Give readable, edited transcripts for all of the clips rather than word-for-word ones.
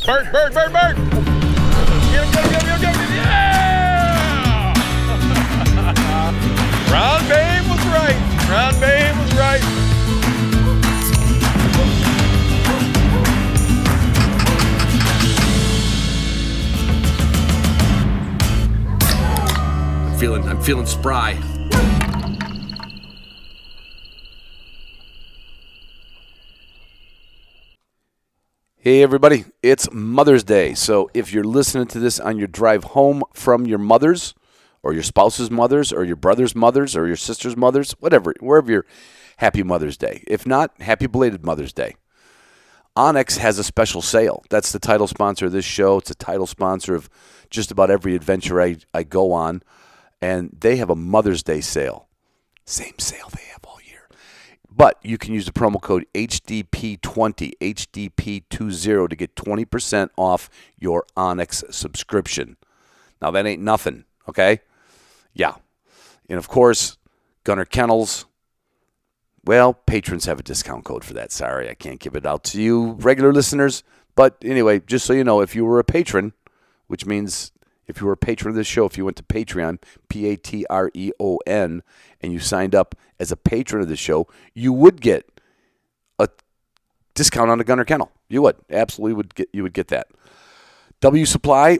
Bert! Get him! Yeah! Ron Babe was right. I'm feeling spry. Hey everybody, it's Mother's Day. So if you're listening to this on your drive home from your mother's, or your spouse's mother's, or your brother's mother's, or your sister's mother's, whatever, wherever you're, happy Mother's Day. If not, happy belated Mother's Day. Onyx has a special sale. That's the title sponsor of this show. It's a title sponsor of just about every adventure I go on. And they have a Mother's Day sale. Same sale they have all year. But you can use the promo code HDP20, HDP20 to get 20% off your Onyx subscription. Now, that ain't nothing, okay? Yeah. And, of course, Gunner Kennels, well, patrons have a discount code for that. Sorry, I can't give it out to you regular listeners. But anyway, just so you know, if you were a patron, which means if you were a patron of this show, if you went to Patreon, Patreon, and you signed up as a patron of the show, you would get a discount on the Gunner Kennel. You would. Absolutely you would get that. W Supply,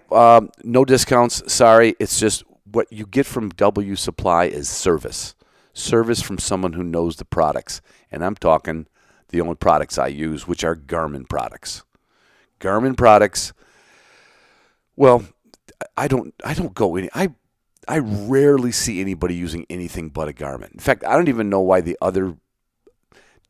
no discounts. Sorry. It's just what you get from W Supply is service. Service from someone who knows the products. And I'm talking the only products I use, which are Garmin products. Garmin products, well, I don't go any. I rarely see anybody using anything but a Garmin. In fact, I don't even know why the other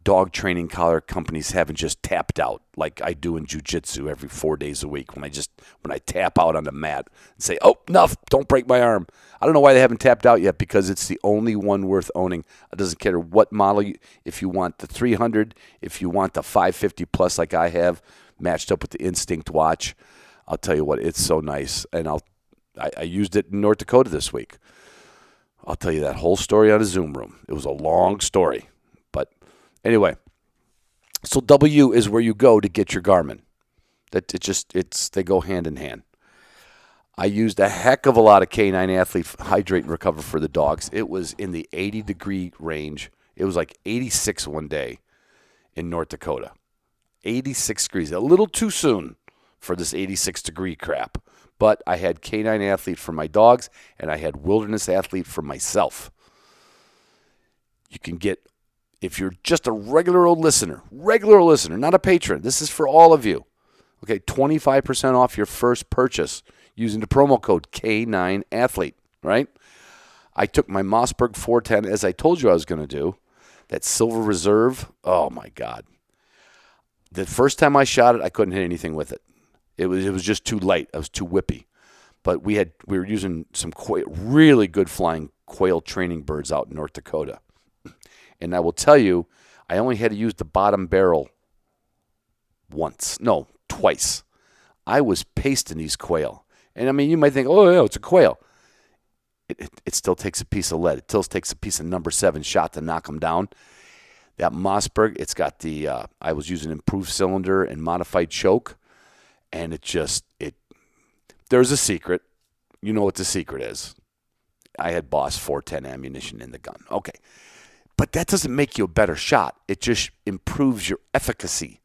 dog training collar companies haven't just tapped out like I do in jiu-jitsu every 4 days a week when I tap out on the mat and say, "Oh, enough, don't break my arm." I don't know why they haven't tapped out yet, because it's the only one worth owning. It doesn't care what model if you want the 300, if you want the 550 plus like I have matched up with the Instinct watch. I'll tell you what, it's so nice, and I used it in North Dakota this week. I'll tell you that whole story on a Zoom room. It was a long story, but anyway. So W is where you go to get your Garmin. They go hand in hand. I used a heck of a lot of K9 Athlete Hydrate and Recover for the dogs. It was in the 80-degree range. It was like 86 one day in North Dakota. 86 degrees, a little too soon for this 86-degree crap. But I had K9 Athlete for my dogs, and I had Wilderness Athlete for myself. You can get, if you're just a regular old listener, not a patron, this is for all of you. Okay, 25% off your first purchase using the promo code K9 Athlete, right? I took my Mossberg 410, as I told you I was going to do, that Silver Reserve. Oh, my God. The first time I shot it, I couldn't hit anything with it. It was just too light. I was too whippy. But we were using some really good flying quail training birds out in North Dakota. And I will tell you, I only had to use the bottom barrel twice. I was pasting these quail. And I mean, you might think, oh, yeah, it's a quail. It still takes a piece of lead. It still takes a piece of number 7 shot to knock them down. That Mossberg, it's got the, I was using improved cylinder and modified choke. And there's a secret. You know what the secret is. I had Boss 410 ammunition in the gun. Okay. But that doesn't make you a better shot. It just improves your efficacy.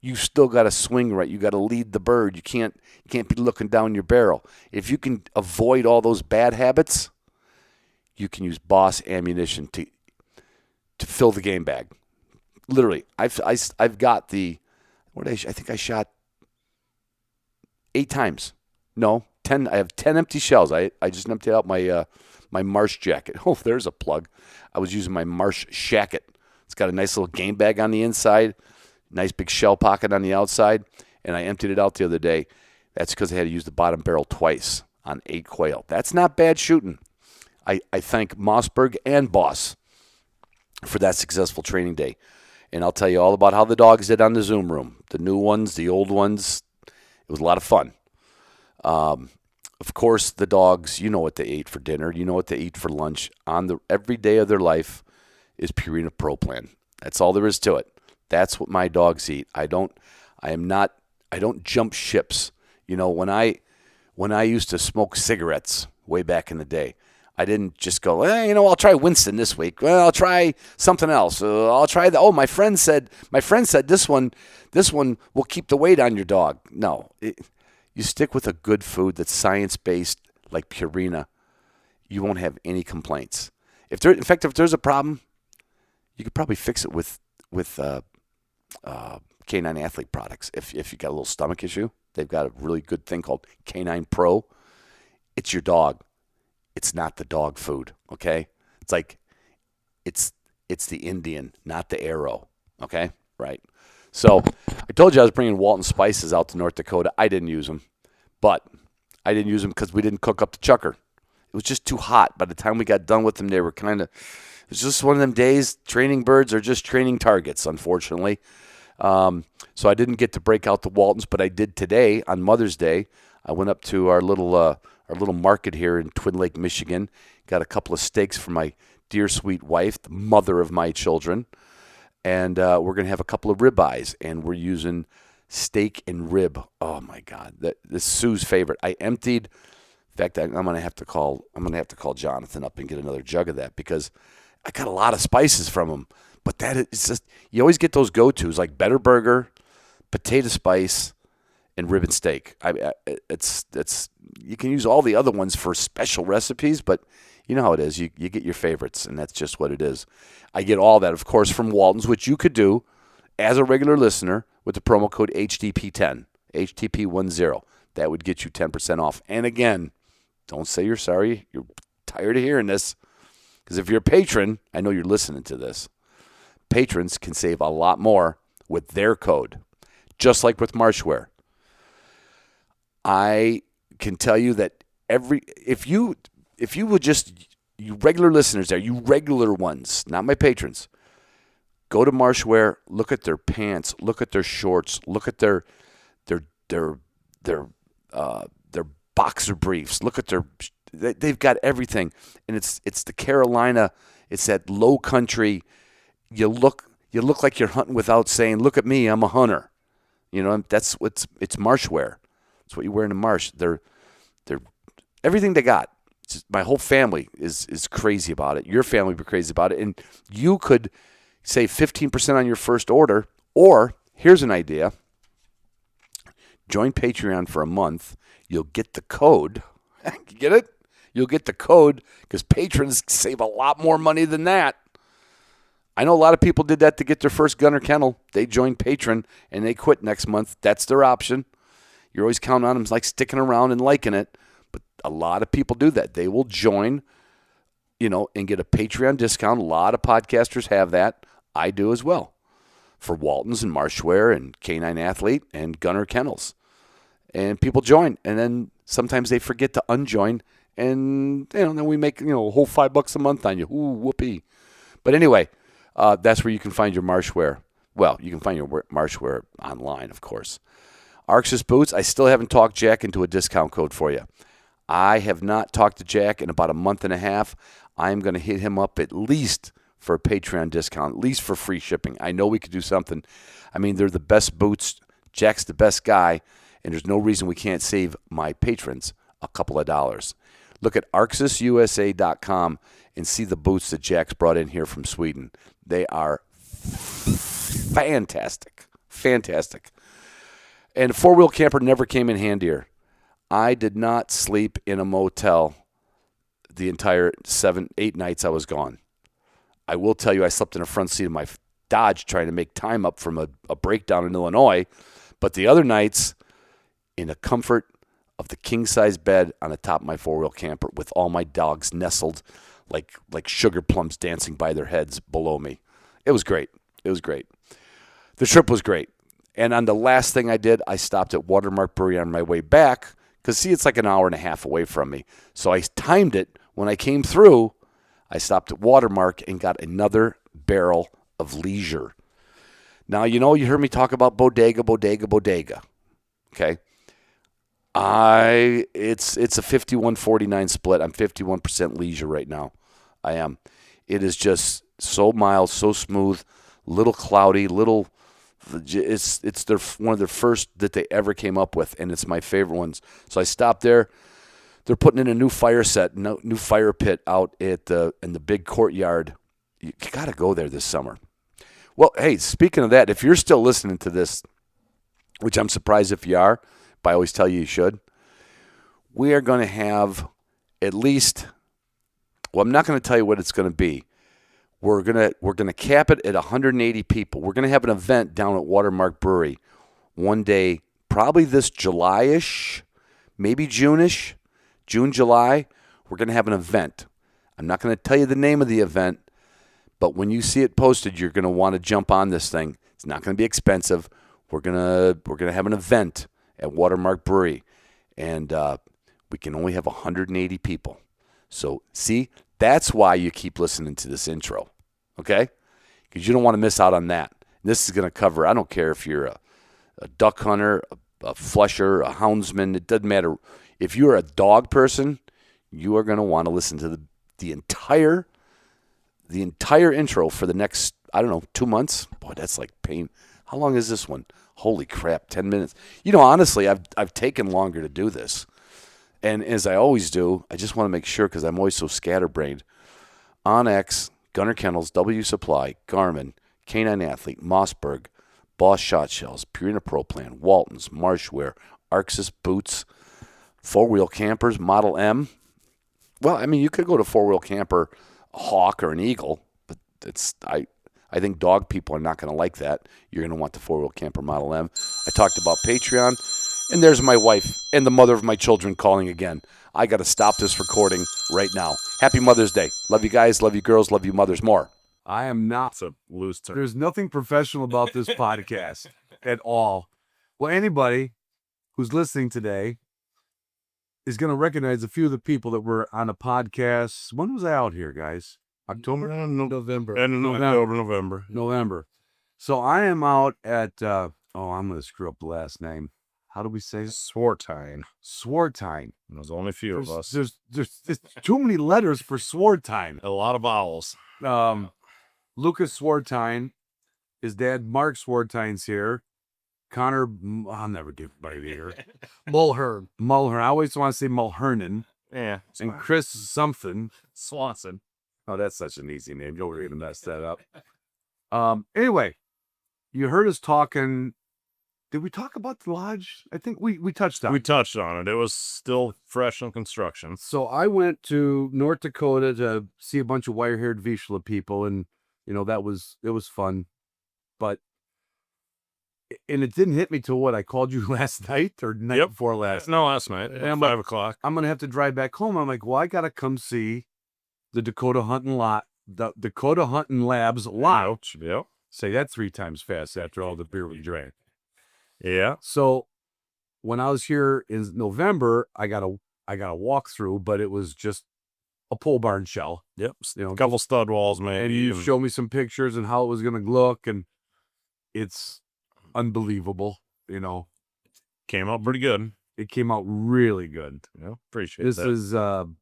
You still got to swing right. You got to lead the bird. You can't be looking down your barrel. If you can avoid all those bad habits, you can use Boss ammunition to fill the game bag. Literally, I've got the, I think I shot 8 times. No, 10. I have 10 empty shells. I just emptied out my Marsh jacket. Oh, there's a plug. I was using my Marsh shacket. It's got a nice little game bag on the inside, nice big shell pocket on the outside, and I emptied it out the other day. That's because I had to use the bottom barrel twice on 8 quail. That's not bad shooting. I thank Mossberg and Boss for that successful training day. And I'll tell you all about how the dogs did on the Zoom room. The new ones, the old ones. It was a lot of fun. Of course, the dogs, you know what they ate for dinner. You know what they eat for lunch. Every day of their life is Purina Pro Plan. That's all there is to it. That's what my dogs eat. I am not jump ships. When I used to smoke cigarettes way back in the day, I didn't just go, I'll try Winston this week. Well, I'll try something else. I'll try my friend said this one will keep the weight on your dog. No, you stick with a good food that's science-based, like Purina. You won't have any complaints. In fact, if there's a problem, you could probably fix it with Canine Athlete products. If you got a little stomach issue, they've got a really good thing called Canine Pro. It's your dog. It's not the dog food, okay? It's like it's the Indian, not the arrow, okay? Right. So I told you I was bringing Walton spices out to North Dakota. I didn't use them, but I didn't use them because we didn't cook up the chucker. It was just too hot. By the time we got done with them, they were it was just one of them days. Training birds are just training targets, unfortunately. So I didn't get to break out the Waltons, but I did today on Mother's Day. I went up to our little market here in Twin Lake, Michigan. Got a couple of steaks for my dear sweet wife, the mother of my children, and we're gonna have a couple of ribeyes, and we're using steak and rib. Oh my God, this is Sue's favorite. I emptied. In fact, I'm gonna have to call Jonathan up and get another jug of that because I got a lot of spices from him. But that is just, you always get those go-tos like Better Burger, potato spice, and rib and steak. It's you can use all the other ones for special recipes, but you know how it is. You get your favorites, and that's just what it is. I get all that, of course, from Walton's, which you could do as a regular listener with the promo code HTP10, HTP10. That would get you 10% off. And again, don't say you're sorry. You're tired of hearing this. Because if you're a patron, I know you're listening to this. Patrons can save a lot more with their code, just like with Marshware. I can tell you that if you would just, you regular listeners there, you regular ones, not my patrons, go to Marshware, look at their pants, look at their shorts, look at their boxer briefs, look at they've got everything, and it's the Carolina, it's that low country. You look like you're hunting without saying, "Look at me, I'm a hunter." It's Marshwear. It's what you wear in the marsh. They're everything they got. My whole family is crazy about it. Your family would be crazy about it, and you could save 15% on your first order. Or here's an idea: join Patreon for a month. You'll get the code. Get it? You'll get the code because patrons save a lot more money than that. I know a lot of people did that to get their first gun or kennel. They joined Patron and they quit next month. That's their option. You're always counting on them like sticking around and liking it. But a lot of people do that. They will join, and get a Patreon discount. A lot of podcasters have that. I do as well. For Waltons and Marshware and Canine Athlete and Gunner Kennels. And people join. And then sometimes they forget to unjoin. And then we make a whole $5 a month on you. Ooh, whoopee. But anyway, that's where you can find your Marshware. Well, you can find your Marshware online, of course. Arxis Boots, I still haven't talked Jack into a discount code for you. I have not talked to Jack in about a month and a half. I'm going to hit him up at least for a Patreon discount, at least for free shipping. I know we could do something. I mean, they're the best boots. Jack's the best guy, and there's no reason we can't save my patrons a couple of dollars. Look at ArxisUSA.com and see the boots that Jack's brought in here from Sweden. They are fantastic. Fantastic. And a four-wheel camper never came in handier. I did not sleep in a motel the entire 8 nights I was gone. I will tell you I slept in the front seat of my Dodge trying to make time up from a breakdown in Illinois. But the other nights, in the comfort of the king-size bed on the top of my four-wheel camper with all my dogs nestled like sugar plums dancing by their heads below me. It was great. It was great. The trip was great. And on the last thing I did, I stopped at Watermark Brewery on my way back because, see, it's like an hour and a half away from me. So I timed it. When I came through, I stopped at Watermark and got another barrel of Leisure. Now, you heard me talk about bodega. Okay? It's a 51-49 split. I'm 51% Leisure right now. I am. It is just so mild, so smooth, little cloudy, little It's one of their first that they ever came up with, and it's my favorite ones. So I stopped there. They're putting in a new fire set, new fire pit out in the big courtyard. You got to go there this summer. Well, hey, speaking of that, if you're still listening to this, which I'm surprised if you are, but I always tell you should, we are going to have at least, well, I'm not going to tell you what it's going to be. We're gonna cap it at 180 people. We're gonna have an event down at Watermark Brewery one day, probably this July-ish, maybe June-ish, June, July. We're gonna have an event. I'm not gonna tell you the name of the event, but when you see it posted, you're gonna want to jump on this thing. It's not gonna be expensive. We're gonna have an event at Watermark Brewery, and we can only have 180 people. So see. That's why you keep listening to this intro, okay? Because you don't want to miss out on that. This is going to cover, I don't care if you're a duck hunter, a flusher, a houndsman. It doesn't matter. If you're a dog person, you are going to want to listen to the entire intro for the next, 2 months. Boy, that's like pain. How long is this one? Holy crap, 10 minutes. Honestly, I've taken longer to do this. And as I always do, I just want to make sure, because I'm always so scatterbrained. OnX, Gunner Kennels, W Supply, Garmin, Canine Athlete, Mossberg, Boss Shot Shells, Purina Pro Plan, Waltons, Marshwear, Arxis Boots, four-wheel campers, Model M. Well, I mean, you could go to four-wheel camper, a Hawk or an Eagle, but I think dog people are not going to like that. You're going to want the four-wheel camper Model M. I talked about Patreon. And there's my wife and the mother of my children calling again. I got to stop this recording right now. Happy Mother's Day. Love you guys. Love you girls. Love you mothers more. I am not. It's a loose term. There's nothing professional about this podcast at all. Well, anybody who's listening today is going to recognize a few of the people that were on a podcast. When was I out here, guys? October? November. November. So I am out at, I'm going to screw up the last name. How do we say it? Swartine. There's only a few of us. There's too many letters for Swartine. A lot of vowels. Lucas Swartine. His dad, Mark Swartine's here. Connor, I'll never do by here. Mulhern. I always want to say Mulhernan. Yeah. And Chris something. Swanson. Oh, that's such an easy name. You'll really mess that up. Anyway, you heard us talking. Did we talk about the lodge? I think we touched on it. We touched on it. It was still fresh in construction. So I went to North Dakota to see a bunch of wire-haired Vizsla people, and it was fun. But it didn't hit me till what I called you last night or night before last. No, last night. And 5 o'clock. I'm gonna have to drive back home. I'm like, well, I gotta come see the Dakota Hunting Labs lot. Yep. Say that 3 times fast after all the beer we drank. Yeah. So when I was here in November, I got a walkthrough, but it was just a pole barn shell. Yep. A couple stud walls, man. And you showed me some pictures and how it was going to look, and it's unbelievable. Came out pretty good. It came out really good. Yeah, appreciate This that.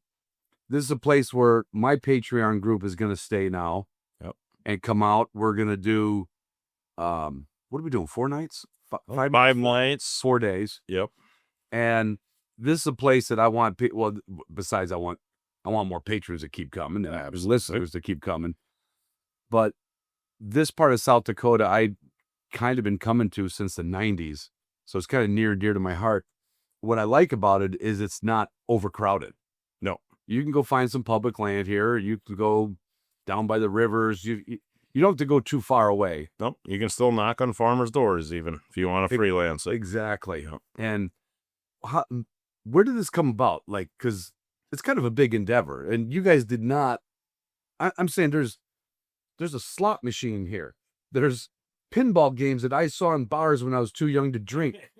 this is a place where my Patreon group is going to stay now. Yep. And come out. We're going to do, what are we doing? 4 nights? 5 nights. 4 days. Yep. And this is a place that I want. Besides, I want more patrons to keep coming and listeners to keep coming. But this part of South Dakota, I kind of been coming to since the 90s, so it's kind of near and dear to my heart. What I like about it is it's not overcrowded. No, you can go find some public land here. You can go down by the rivers. You don't have to go too far away. Nope. You can still knock on farmers' doors even if you want to freelance it. Exactly. Yep. And where did this come about? Like, because it's kind of a big endeavor, and you guys did not. I'm saying there's a slot machine here. There's pinball games that I saw in bars when I was too young to drink.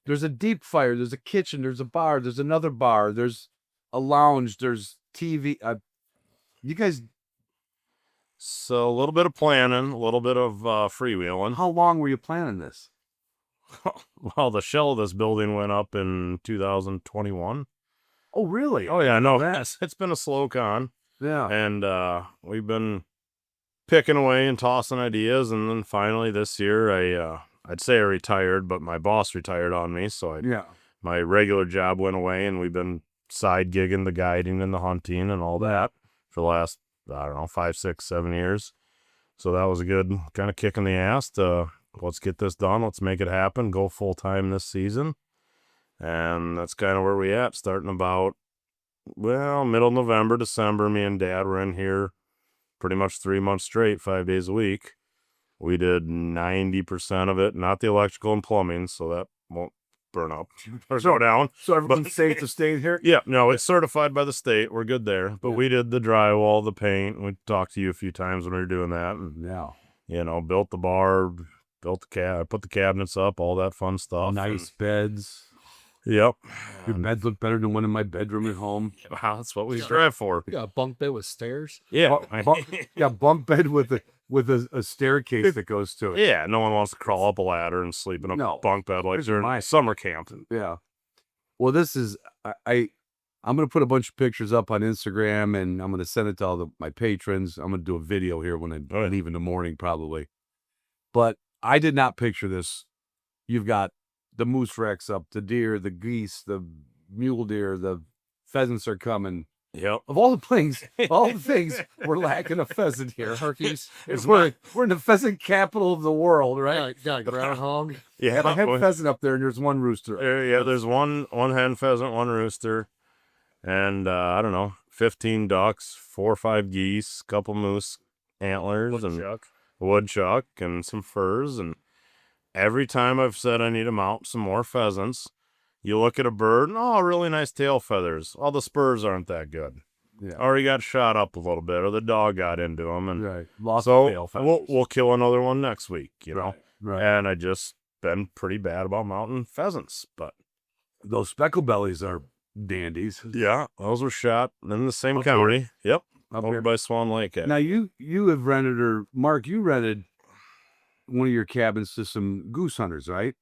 There's a deep fryer. There's a kitchen. There's a bar. There's another bar. There's a lounge. There's TV. You guys. So a little bit of planning, a little bit of freewheeling. How long were you planning this? Well, the shell of this building went up in 2021. Oh, really? Oh, yeah. No, it's been a slow con. Yeah. And we've been picking away and tossing ideas. And then finally this year, I'd say I retired, but my boss retired on me. So my regular job went away, and we've been side gigging the guiding and the hunting and all that for the last, I don't know, 5, 6, 7 years. So that was a good kind of kick in the ass to, let's get this done. Let's make it happen. Go full time this season. And that's kind of where we at, starting about, well, middle of November, December. Me and Dad were in here pretty much 3 months straight, 5 days a week. We did 90% of it, not the electrical and plumbing, so that won't burn up or go down. So everyone's safe to stay here? Yeah, no, it's certified by the state. We're good there. But we did the drywall, the paint. We talked to you a few times when we were doing that. And, built the bar, built the put the cabinets up, all that fun stuff. Nice beds. Yep. Your beds look better than one in my bedroom at home. Wow, that's what we strive for. You got a bunk bed with stairs? Yeah. Bunk bed with a staircase that goes to it. Yeah, no one wants to crawl up a ladder and sleep in a bunk bed like they're in summer camp. Yeah. Well, this is I'm going to put a bunch of pictures up on Instagram, and I'm going to send it to all my patrons. I'm going to do a video here when I leave in the morning, probably. But I did not picture this. You've got the moose wrecks up, the deer, the geese, the mule deer, the pheasants are coming. Yep. Of all the things, we're lacking a pheasant here. Turkeys. We're in the pheasant capital of the world, right? Got a groundhog. Yeah, I have a pheasant up there, and there's one rooster. There's one hen pheasant, one rooster, and I don't know, 15 ducks, 4 or 5 geese, couple moose antlers, and a woodchuck, and some furs. And every time I've said I need to mount some more pheasants, you look at a bird, and really nice tail feathers. All the spurs aren't that good. Yeah. Or he got shot up a little bit, or the dog got into him, and Lost the tail feathers. we'll kill another one next week, you know. Right. And I just been pretty bad about mounting pheasants, but those speckle bellies are dandies. yeah, those were shot in the same county. Yep, Up over here. by Swan Lake. Now you have rented, or Mark, you rented one of your cabins to some goose hunters, right?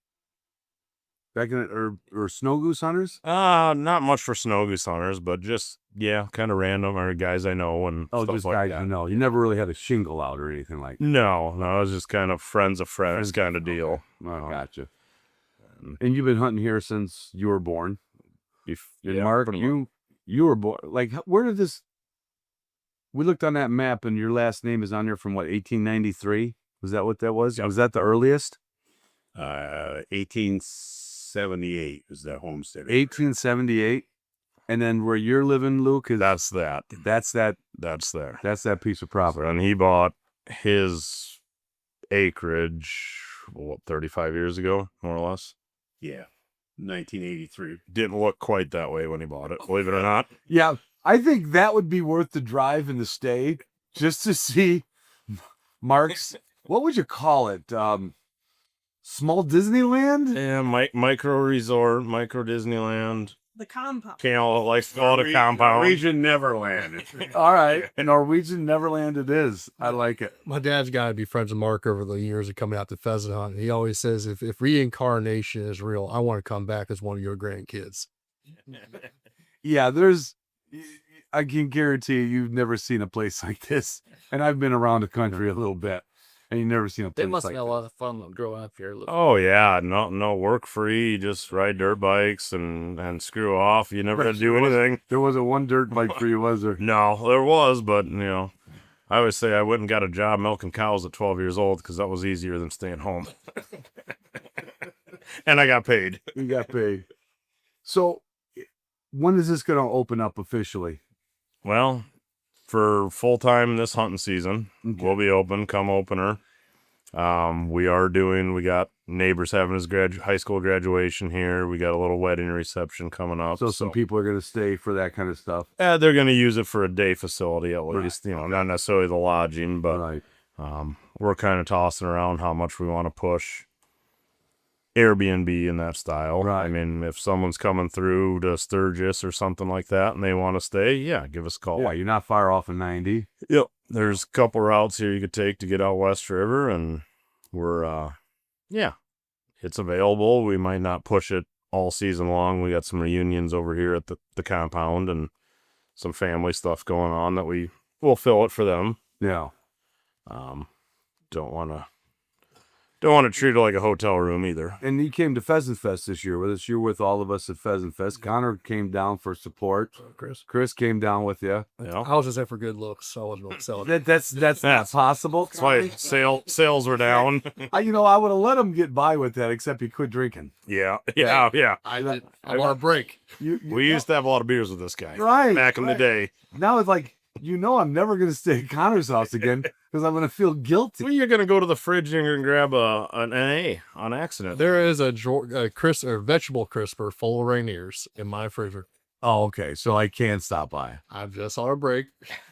Back in or snow goose hunters? Not much for snow goose hunters, but just kind of random, or guys I know and stuff Just like guys that. you know. You never really had a shingle out or anything like that. No, it was just kind of friends of friends kind of deal. Oh, gotcha. And you've been hunting here since you were born. And Mark, you were born. Like, where did this? We looked on that map, and your last name is on there from what, 1893? Was that what that was? Yep. Was that the earliest? 1878 was the homestead. 1878. And then where you're living, Luke, is That's there. That's there. That's that piece of property. And he bought his acreage, 35 years ago, more or less. Yeah, 1983. Didn't look quite that way when he bought it, believe it or not. Yeah, I think that would be worth the drive in the state just to see Mark's. What would you call it? Small Disneyland? Yeah, micro resort, micro Disneyland. The compound. Can't like to call it a compound. Norwegian Neverland. All right, Norwegian Neverland it is. I like it. My dad's got to be friends with Mark over the years of coming out to pheasant hunt. He always says, if reincarnation is real, I want to come back as one of your grandkids. Yeah, I can guarantee you've never seen a place like this. And I've been around the country a little bit, and you've never seen a place They must like have had a lot of fun growing up here. Oh yeah, no work free. You just ride dirt bikes and screw off. You never had to do anything. There wasn't one dirt bike for you, was there? No, there was, but I always say I went and got a job milking cows at 12 years old because that was easier than staying home. And I got paid. You got paid. So, when is this going to open up officially? Well, for full time this hunting season, we'll be open come opener. We got neighbors having his high school graduation here. We got a little wedding reception coming up. So some people are going to stay for that kind of stuff. They're going to use it for a day facility at least, not necessarily the lodging, but we're kind of tossing around how much we want to push Airbnb in that style. Right. I mean, if someone's coming through to Sturgis or something like that and they want to stay, give us a call. Yeah, you're not far off of 90. Yep. There's a couple routes here you could take to get out West River, and we're, it's available. We might not push it all season long. We got some reunions over here at the compound and some family stuff going on that we will fill it for them. Yeah. Don't want to treat it like a hotel room either. And you came to Pheasant Fest this year with us. You were with all of us at Pheasant Fest. Connor came down for support. Chris came down with you. I was just there for good looks, so I wasn't selling. That's not possible. That's why sales were down. I would have let him get by with that, except he quit drinking. Yeah. I'm on a break. We used to have a lot of beers with this guy. Right. Back in the day. Now it's like, I'm never going to stay at Connor's house again because I'm going to feel guilty. Well, you're going to go to the fridge and you're going to grab an NA on accident. There is a vegetable crisper full of Rainiers in my freezer. Oh, okay. So I can stop by. I'm just on a break.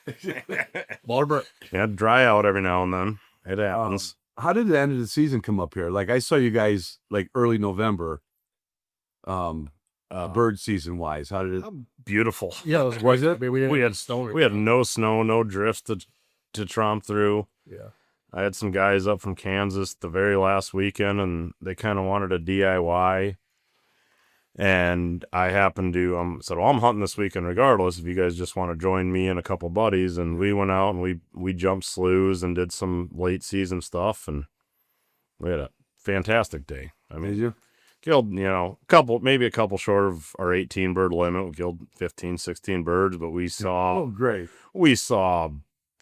On a break. Yeah, dry out every now and then. It happens. How did the end of the season come up here? Like, I saw you guys like early November, bird season wise. How did it? Beautiful. Yeah, was it? I mean, We had no snow, no drifts to tromp through. Yeah. I had some guys up from Kansas the very last weekend, and they kind of wanted a DIY. And I happened to said, well, I'm hunting this weekend regardless. If you guys just want to join me and a couple buddies, and we went out and we jumped sloughs and did some late season stuff, and we had a fantastic day. I mean, Did you? killed maybe a couple short of our 18 bird limit. We killed 15, 16 birds, but we saw Oh, great.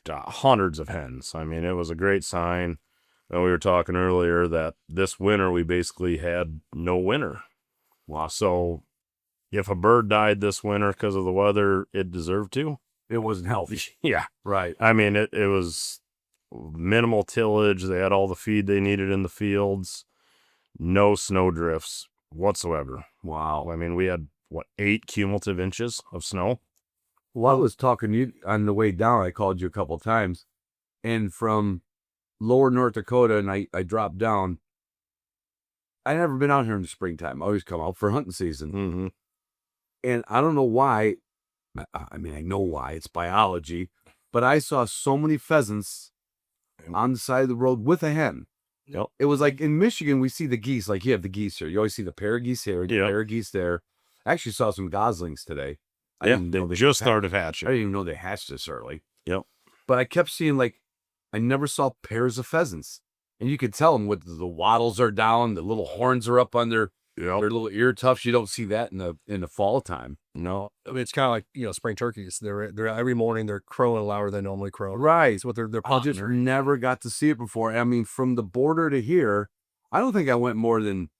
hundreds of hens. I mean, it was a great sign. And we were talking earlier that this winter we basically had no winter. Wow. So if a bird died this winter because of the weather, it deserved to. It wasn't healthy. Yeah. Right. I mean, it was minimal tillage. They had all the feed they needed in the fields. No snow drifts whatsoever. Wow. I mean, we had, 8 cumulative inches of snow? Well, I was talking to you on the way down. I called you a couple times. And from lower North Dakota, and I dropped down. I never been out here in the springtime. I always come out for hunting season. Mm-hmm. And I don't know why. I mean, I know why. It's biology. But I saw so many pheasants on the side of the road with a hen. Yep. It was like in Michigan, we see the geese. Like you have the geese here. You always see the pair of geese here, the pair of geese there. I actually saw some goslings today. They just started hatching. I didn't even know they hatched this early. Yep. But I kept seeing I never saw pairs of pheasants. And you could tell them with the wattles are down, the little horns are up on their little ear tufts. You don't see that in the fall time. No, I mean, it's kind of like spring turkeys. They're every morning they're crowing louder than they normally crow. Right. It's what they're I just never got to see it before. I mean, from the border to here, I don't think I went more than.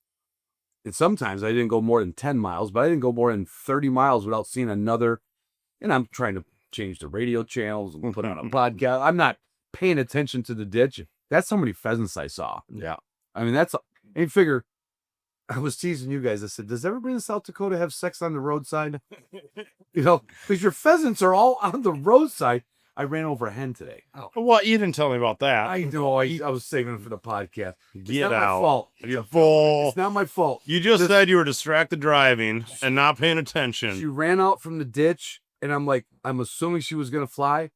And sometimes I didn't go more than 10 miles, but I didn't go more than 30 miles without seeing another. And I'm trying to change the radio channels and put on a podcast. I'm not paying attention to the ditch. That's how many pheasants I saw. Yeah. I mean, and you figure, I was teasing you guys. I said, does everybody in South Dakota have sex on the roadside? Because your pheasants are all on the roadside. I ran over a hen today. Oh. Well, you didn't tell me about that. I know. I was saving it for the podcast. It's Get not out. my fault. It's not my fault. You just said you were distracted driving and not paying attention. She ran out from the ditch, and I'm assuming she was going to fly.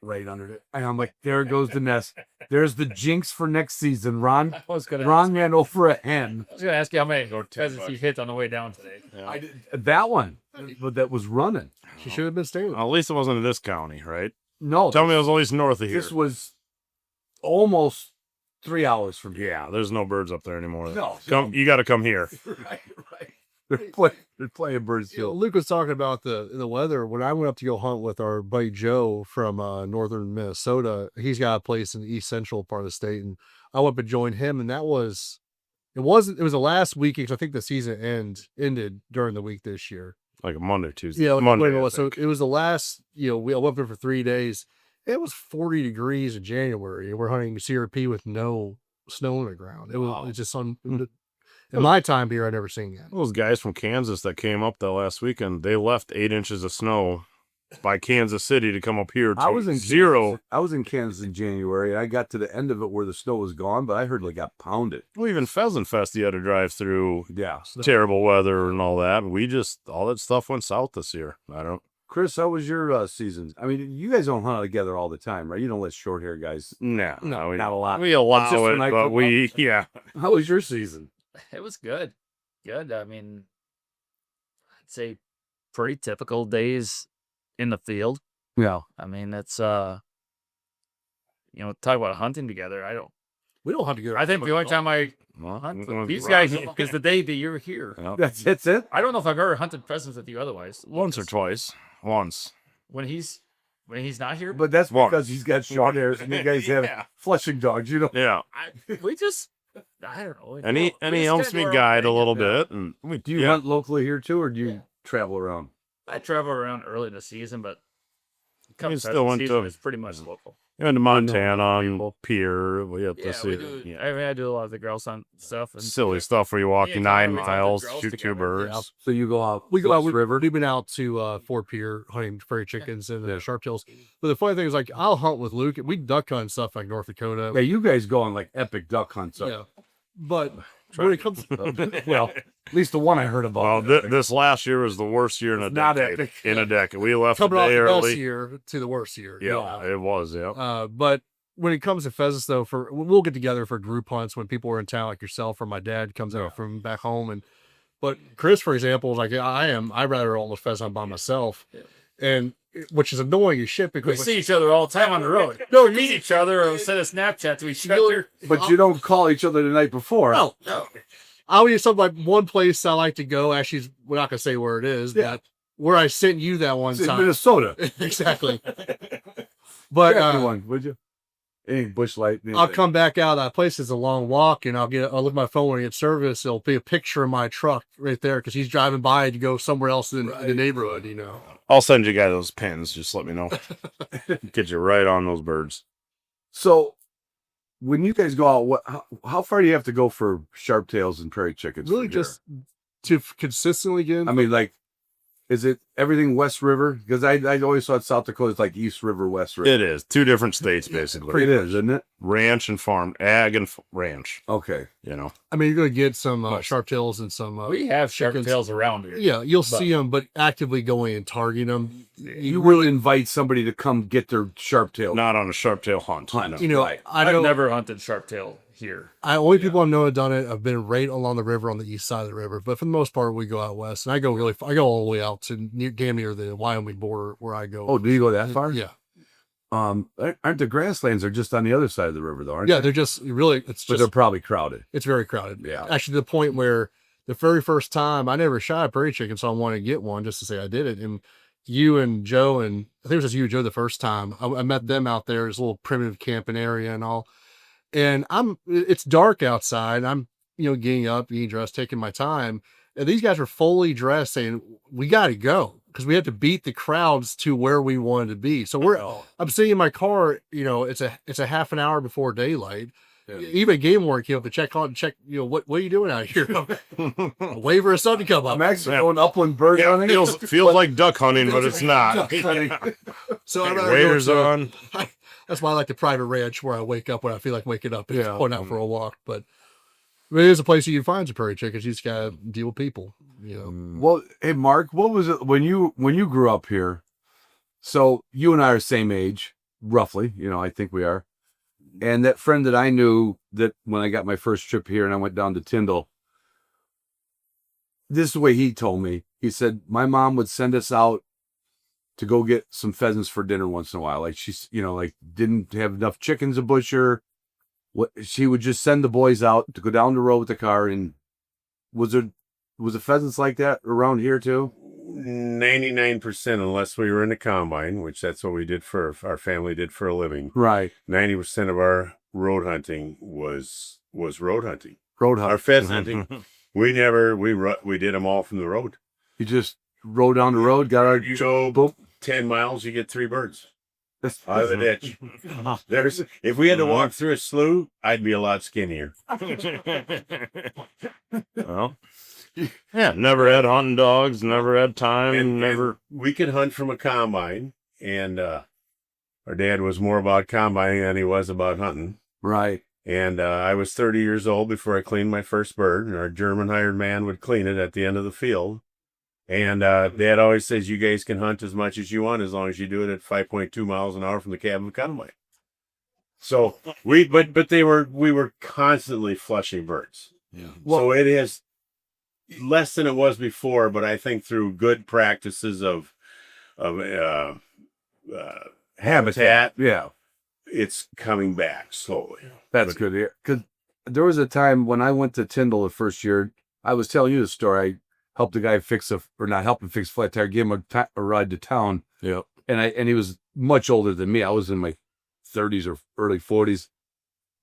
Right under it. And I'm like, there goes the nest. There's the jinx for next season. Ron ran over a hen. I was going to ask you how many pheasants you hit on the way down today. Yeah. That one, but that was running. She should have been staying. Well, at least it wasn't in this county, right? No. Tell me it was at least north of here. This was almost 3 hours from here. Yeah, there's no birds up there anymore. No. You got to come here. Right. They're playing birds still. Luke was talking about the weather. When I went up to go hunt with our buddy Joe from northern Minnesota, he's got a place in the east central part of the state, and I went up and joined him, and it was the last weekend, because I think the season ended during the week this year. Like a Monday, Tuesday. Yeah, Monday. So it was the last, I went up there for 3 days. It was 40 degrees in January, and we're hunting CRP with no snow on the ground. It's just in my time here, I'd never seen that. Those guys from Kansas that came up that last weekend, they left 8 inches of snow by Kansas City to come up here to I was in zero. I was in Kansas in January, and I got to the end of it where the snow was gone, but I heard it got pounded. Well, even Pheasant Fest, you had to drive through Yeah. terrible weather and all that. All that stuff went south this year. Chris, how was your season? I mean, you guys don't hunt together all the time, right? You don't let short hair guys. No, Not a lot. we allow Just when it, I but come yeah. How was your season? It was good. Good. I mean, I'd say pretty typical days in the field. Yeah. I mean, it's talk about hunting together. We don't hunt together. I think the only time I Well, hunt well, with these guys is the day that you're here. yeah. That's it. I don't know if I've ever hunted pheasants with you otherwise. Once or twice. Once. When he's not here. But that's Once. because he's got short hairs and you guys have Yeah. flushing dogs. Yeah. We just, I don't know. And he We just helps kinda me do our own guide a thing, little yeah. bit. And Do you hunt locally here too, or do you travel around? I travel around early in the season, but come still pheasant went season, to- it's pretty much local. into Montana on Pier. We have to Yeah, see. we do. Yeah. I mean, I do a lot of the grouse hunt stuff. And Silly stuff where you walk Me and 9 Tyler, we hunt the miles, grouse shoot 2 together. birds. So you go out. We go out West River. We've been out to Fort Pierre hunting prairie chickens and sharptails. But the funny thing is, like, I'll hunt with Luke. We duck hunt stuff like North Dakota. Yeah, you guys go on like epic duck hunts. Yeah. But when it comes, Well, at least the one I heard about. Well, this last year was the worst year in a Not decade. epic. In a decade. We left a coming off day the best early. year to the worst year. Yeah, it was. Yeah. But when it comes to pheasants, though, we'll get together for group hunts when people are in town, like yourself or my dad comes out from back home. But Chris, for example, is like I'd rather almost pheasant hunt by myself, and which is annoying as shit we because see each other all the time on the road. No, we meet each other or send a Snapchat to each other. But you don't call each other the night before. no. I'll use something like one place I like to go. Actually, we're not gonna say where it is, Yeah. but where I sent you that one It's in time. Minnesota. Exactly. But Everyone, would you? Any bush light? I'll come back out of that place. It's a long walk, and I'll look at my phone when I get service. It'll be a picture of my truck right there because he's driving by to go somewhere else in the neighborhood. I'll send you guys those pins. Just let me know. Get you right on those birds. So, when you guys go out, how far do you have to go for sharptails and prairie chickens? Really, from here? just to consistently get. I mean, like, is it everything West River? Because I always thought South Dakota is like East River, West River. It is 2 different states basically. It is, isn't it? Ranch and farm, ag and ranch. Okay. You know. I mean, you're gonna get some sharptails and some. We have sharp chickens. tails around here. Yeah, you'll see them, but actively going and targeting them. You will invite somebody to come get their sharptail. Not on a sharptail hunt. Hunt. no. You know, Right. I I've know. never hunted sharptail here. Only people I know have done it have been right along the river on the east side of the river. But for the most part, we go out west, and I go all the way out to damn near the Wyoming border where I go. Oh, do you go that far? Yeah, Aren't the grasslands are just on the other side of the river though? Aren't yeah. they? They're just really. It's But they're just probably crowded. it's very crowded. Yeah. Actually, to the point where the very first time I never shot a prairie chicken, so I wanted to get one just to say I did it. And you and Joe, and I think it was just you and Joe the first time I met them out there. It's a little primitive camping area and all. And it's dark outside. I'm, getting up, getting dressed, taking my time. And these guys were fully dressed saying, we got to go because we had to beat the crowds to where we wanted to be. So I'm sitting in my car, it's a half an hour before daylight. Yeah. Even game warden came up to check, what are you doing out here? Wait for a sun to come up. I'm actually going upland bird Yeah, hunting. feels like duck hunting, but it's not. So I'd Hey, rather waders go to- on. That's why I like the private ranch where I wake up when I feel like waking up and Yeah. going out for a walk. But it is a place you can find some prairie chickens. You just gotta deal with people. Well, hey Mark, what was it when you grew up here? So you and I are same age, roughly. I think we are. And that friend that I knew that when I got my first trip here and I went down to Tyndall, this is the way he told me. He said my mom would send us out to go get some pheasants for dinner once in a while. Like she's, like didn't have enough chickens to butcher. She would just send the boys out to go down the road with the car. And was the pheasants like that around here too? 99%, unless we were in the combine, which that's what we did our family did for a living. Right. 90% of our road hunting was road hunting. Road Our hunt. pheasant hunting, we did them all from the road. You just rode down the road, got our You go boom. 10 miles, you get 3 birds That's out of the ditch. If we had to walk through a slough, I'd be a lot skinnier. Well, yeah, never had hunting dogs, never had time, And we could hunt from a combine, and our dad was more about combining than he was about hunting. right. And I was 30 years old before I cleaned my first bird, and our German hired man would clean it at the end of the field. And Dad always says, you guys can hunt as much as you want as long as you do it at 5.2 miles an hour from the cab of a combine. So we were constantly flushing birds. Yeah. So it is less than it was before, but I think through good practices of habitat, Yeah. it's coming back slowly. That's good to hear. Because there was a time when I went to Tyndall the first year. I was telling you the story. I helped a guy not help him fix a flat tire, give him a ride to town. Yep. And he was much older than me. I was in my 30s or early 40s.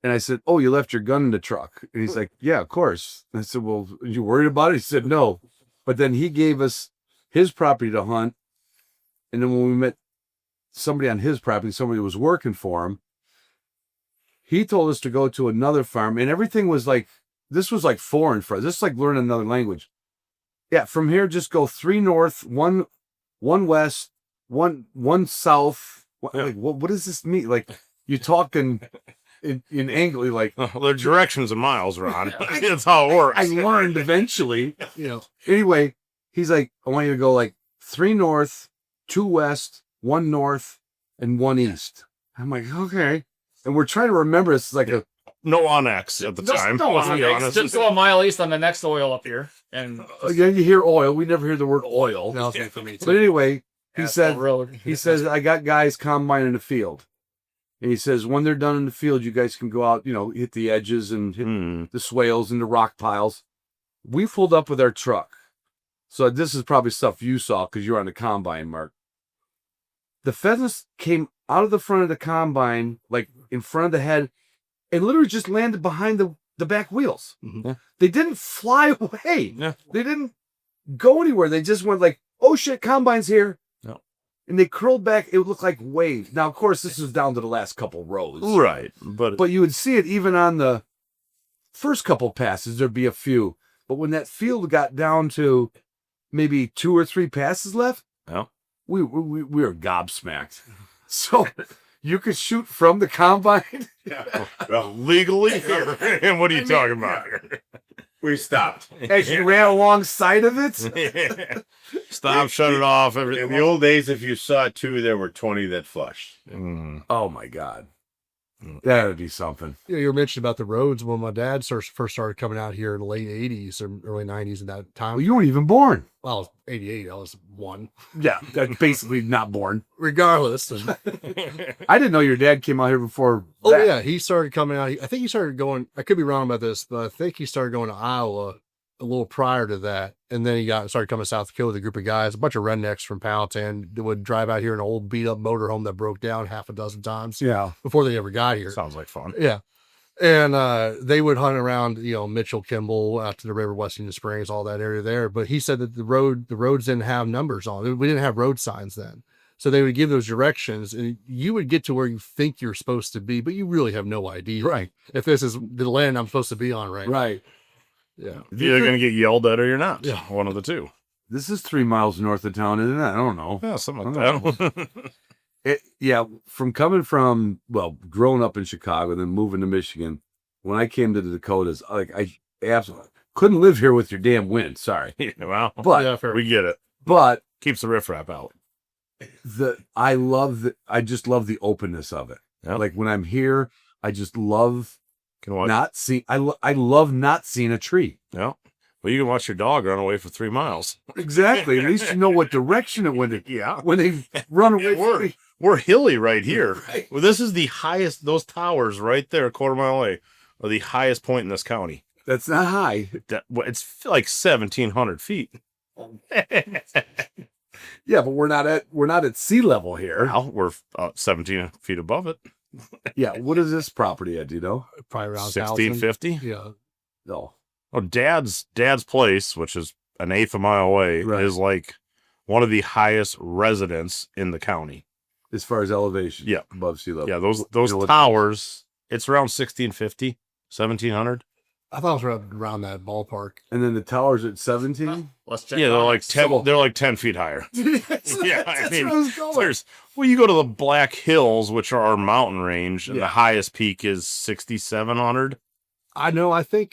And I said, "Oh, you left your gun in the truck." And he's like, "Yeah, of course." And I said, "Well, are you worried about it?" He said, "No." But then he gave us his property to hunt. And then when we met somebody on his property, somebody who was working for him, he told us to go to another farm. And everything was like, this was like foreign for us. This is like learning another language. Yeah, from here, just go 3 north, one west, one south. Like, what does this mean? Like, you talking in English, like The directions in miles, Ron. That's how it works. I learned eventually. Anyway, he's like, "I want you to go like 3 north, 2 west, 1 north, and 1 east." I'm like, "Okay." And we're trying to remember. It's like No on X at the time. No, Let's be honest. just go a mile east on the next oil up here, and again, you hear oil. We never hear the word oil. No, it's for me too. But anyway, he asphalt said, road. he says, "I got guys combine in the field." And he says, "When they're done in the field, you guys can go out, hit the edges and hit the swales and the rock piles." We pulled up with our truck. So this is probably stuff you saw because you were on the combine, Mark. The pheasants came out of the front of the combine, like in front of the head, and literally just landed behind the back wheels. Mhm. They didn't fly away. Yeah. They didn't go anywhere. They just went like, "Oh shit, combine's here." No. And they curled back. It would look like waves. Now, of course, this is down to the last couple rows. Right. But But you would see it even on the first couple passes, there'd be a few. But when that field got down to maybe 2 or 3 passes left, Yeah. we were gobsmacked. So you could shoot from the combine. Well, legally? And what are you talking about here? we stopped. As you ran alongside of it. Stop, shut it off. In Everything. the old days, if you saw 2, there were 20 that flushed. Oh my God. That would be something. You were mentioning about the roads when my dad first started coming out here in the late 80s or early 90s at that time. Well, you weren't even born. Well, I was 88. I was 1. Yeah, that's basically not born. Regardless. I didn't know your dad came out here before. Oh, that. yeah. He started coming out. I think he started going, I could be wrong about this, but I think he started going to Iowa a little prior to that. And then he started coming to South Dakota with a group of guys, a bunch of rednecks from Powhatan that would drive out here in an old beat up motorhome that broke down half a dozen times Yeah. before they ever got here. Sounds like fun. Yeah. And they would hunt around, Mitchell, Kimball, out to the river, West Union Springs, all that area there. But he said that the roads didn't have numbers on it. We didn't have road signs then. So they would give those directions and you would get to where you think you're supposed to be, but you really have no idea. Right. If this is the land I'm supposed to be on right now. Right. Yeah. You're either going to get yelled at or you're not. Yeah. One of the two. This is 3 miles north of town, isn't it? I don't know. Yeah, something like that. Growing up in Chicago, then moving to Michigan, when I came to the Dakotas, I absolutely couldn't live here with your damn wind. Sorry. Well, But Yeah, fair. we get it. but Keeps the riffraff out. I just love the openness of it. Yep. Like when I'm here, I just love Can watch. not seeing I love not seeing a tree. Yeah. Well, you can watch your dog run away for 3 miles. Exactly. At least you know what direction it went Yeah. when they run away from me. We're hilly right here. Right. Well, this is the highest. Those towers right there, a quarter mile away, are the highest point in this county. That's not high. It's like 1,700 feet. Yeah, but we're not at sea level here. Well, we're 17 feet above it. Yeah. What is this property at? Do you know? Probably around 1650. 1,000. Yeah. No. Oh, Dad's place, which is an eighth of a mile away, Right. is like one of the highest residents in the county. As far as elevation. Yeah. Above sea level. Yeah, those You know, towers, it's around 1650, 1700. I thought it was around that ballpark. And then the towers at 17? Let's check. Yeah, they're like Onyx. 10. They're like 10 feet higher. Yeah, That's where I was going. You go to the Black Hills, which are our mountain range, and Yeah. the highest peak is 6,700. I know. I think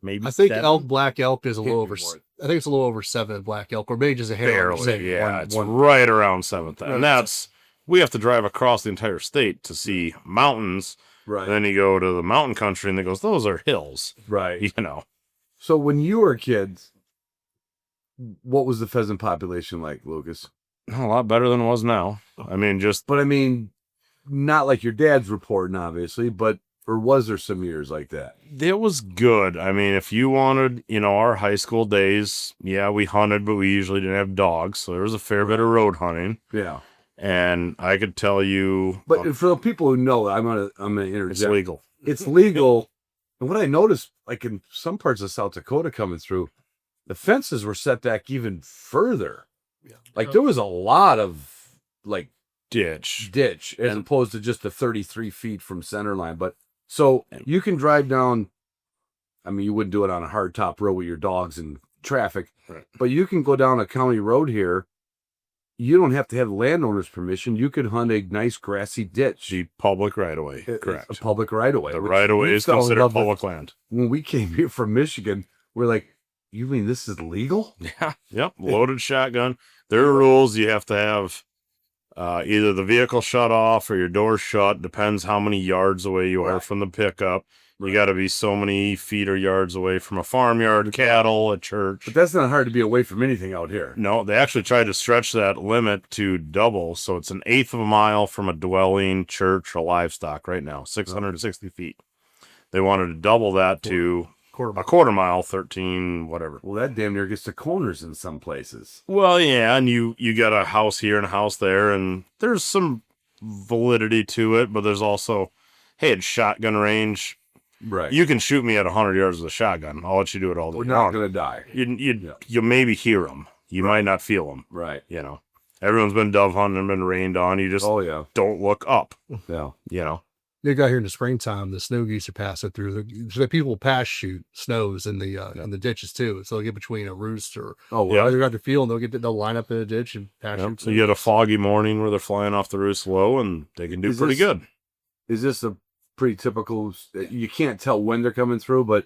Maybe. I think seven? black elk is a little Can't over. be more. I think it's a little over 7 black elk, or maybe just a hair. under Barely. 7. Yeah, it's right around 7,000. And that's, we have to drive across the entire state to see mountains. Right. And then you go to the mountain country and it goes, those are hills. Right. You know. So when you were kids, what was the pheasant population like, Lucas? A lot better than it was now. I mean, just But I mean, not like your dad's reporting, obviously, but or was there some years like that? It was good. I mean, if you wanted, our high school days, yeah, we hunted, but we usually didn't have dogs, so there was a fair bit of road hunting. Yeah. And I could tell you, But for the people who know, I'm gonna interject. it's legal. It's legal. And what I noticed, like in some parts of South Dakota coming through, the fences were set back even further. Yeah. Like there was a lot of like Ditch. as opposed to just the 33 feet from center line. But so you can drive down, I mean, you wouldn't do it on a hard top road with your dogs and traffic, Right. but you can go down a county road here. You don't have to have the landowner's permission. You could hunt a nice grassy ditch. The public right away. It's Correct. a public right of way. The right of way is considered public land. When we came here from Michigan, we're like, you mean this is legal? Yeah. Yep. Loaded shotgun. There are rules. You have to have either the vehicle shut off or your door shut. Depends how many yards away you are from the pickup. You got to be so many feet or yards away from a farmyard, cattle, a church. But that's not hard to be away from anything out here. No, they actually tried to stretch that limit to double. So it's 1/8 of a mile from a dwelling, church, or livestock right now, 660 feet. They wanted to double that to a quarter mile, 13, whatever. Well, that damn near gets to corners in some places. Well, yeah, and you got a house here and a house there, and there's some validity to it, but there's also, hey, it's shotgun range. Right. You can shoot me at 100 yards with a shotgun. I'll let you do it all day We're long. not going to die. You maybe hear them. You might not feel them. Right. Everyone's been dove hunting and been rained on. You just don't look up. Yeah. They got here in the springtime. The snow geese are passing through. So the people pass shoot snows in the ditches too. So they'll get between a roost or they're out the field and they'll line up in a ditch and pass shoot. So you get a foggy morning where they're flying off the roost low, and they can do pretty good. Is this a pretty typical? You can't tell when they're coming through, but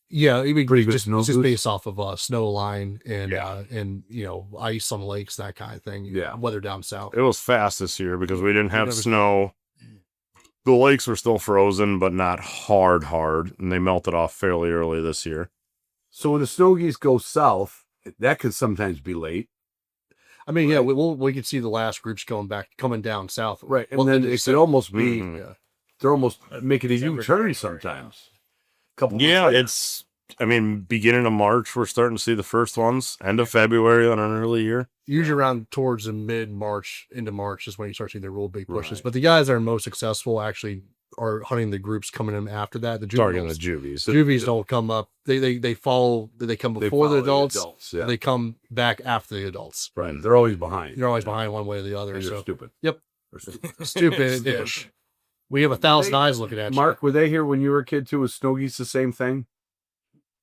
yeah, I mean, pretty good just snow goose? based off of snow line and ice on the lakes, that kind of thing. Yeah. Weather down south. It was fast this year because we didn't have snow. The lakes were still frozen, but not hard, and they melted off fairly early this year. So when the snow geese go south, that could sometimes be late. I mean, we could see the last groups coming down south. Right. And then it could almost be, they're almost making a U-turn sometimes. Beginning of March, we're starting to see the first ones. End of February on an early year. Usually around towards the mid-March, into March is when you start seeing the real big pushes. Right. But the guys that are most successful actually are hunting the groups coming in after that. The targeting the juvies. Juvies don't come up. They follow. They come before the adults. They come back after the adults. Right. They're always behind. You're always behind one way or the other. And they're stupid. Yep. Stupid ish. We have 1,000 eyes looking at you. Mark, were they here when you were a kid too? Was snow geese the same thing?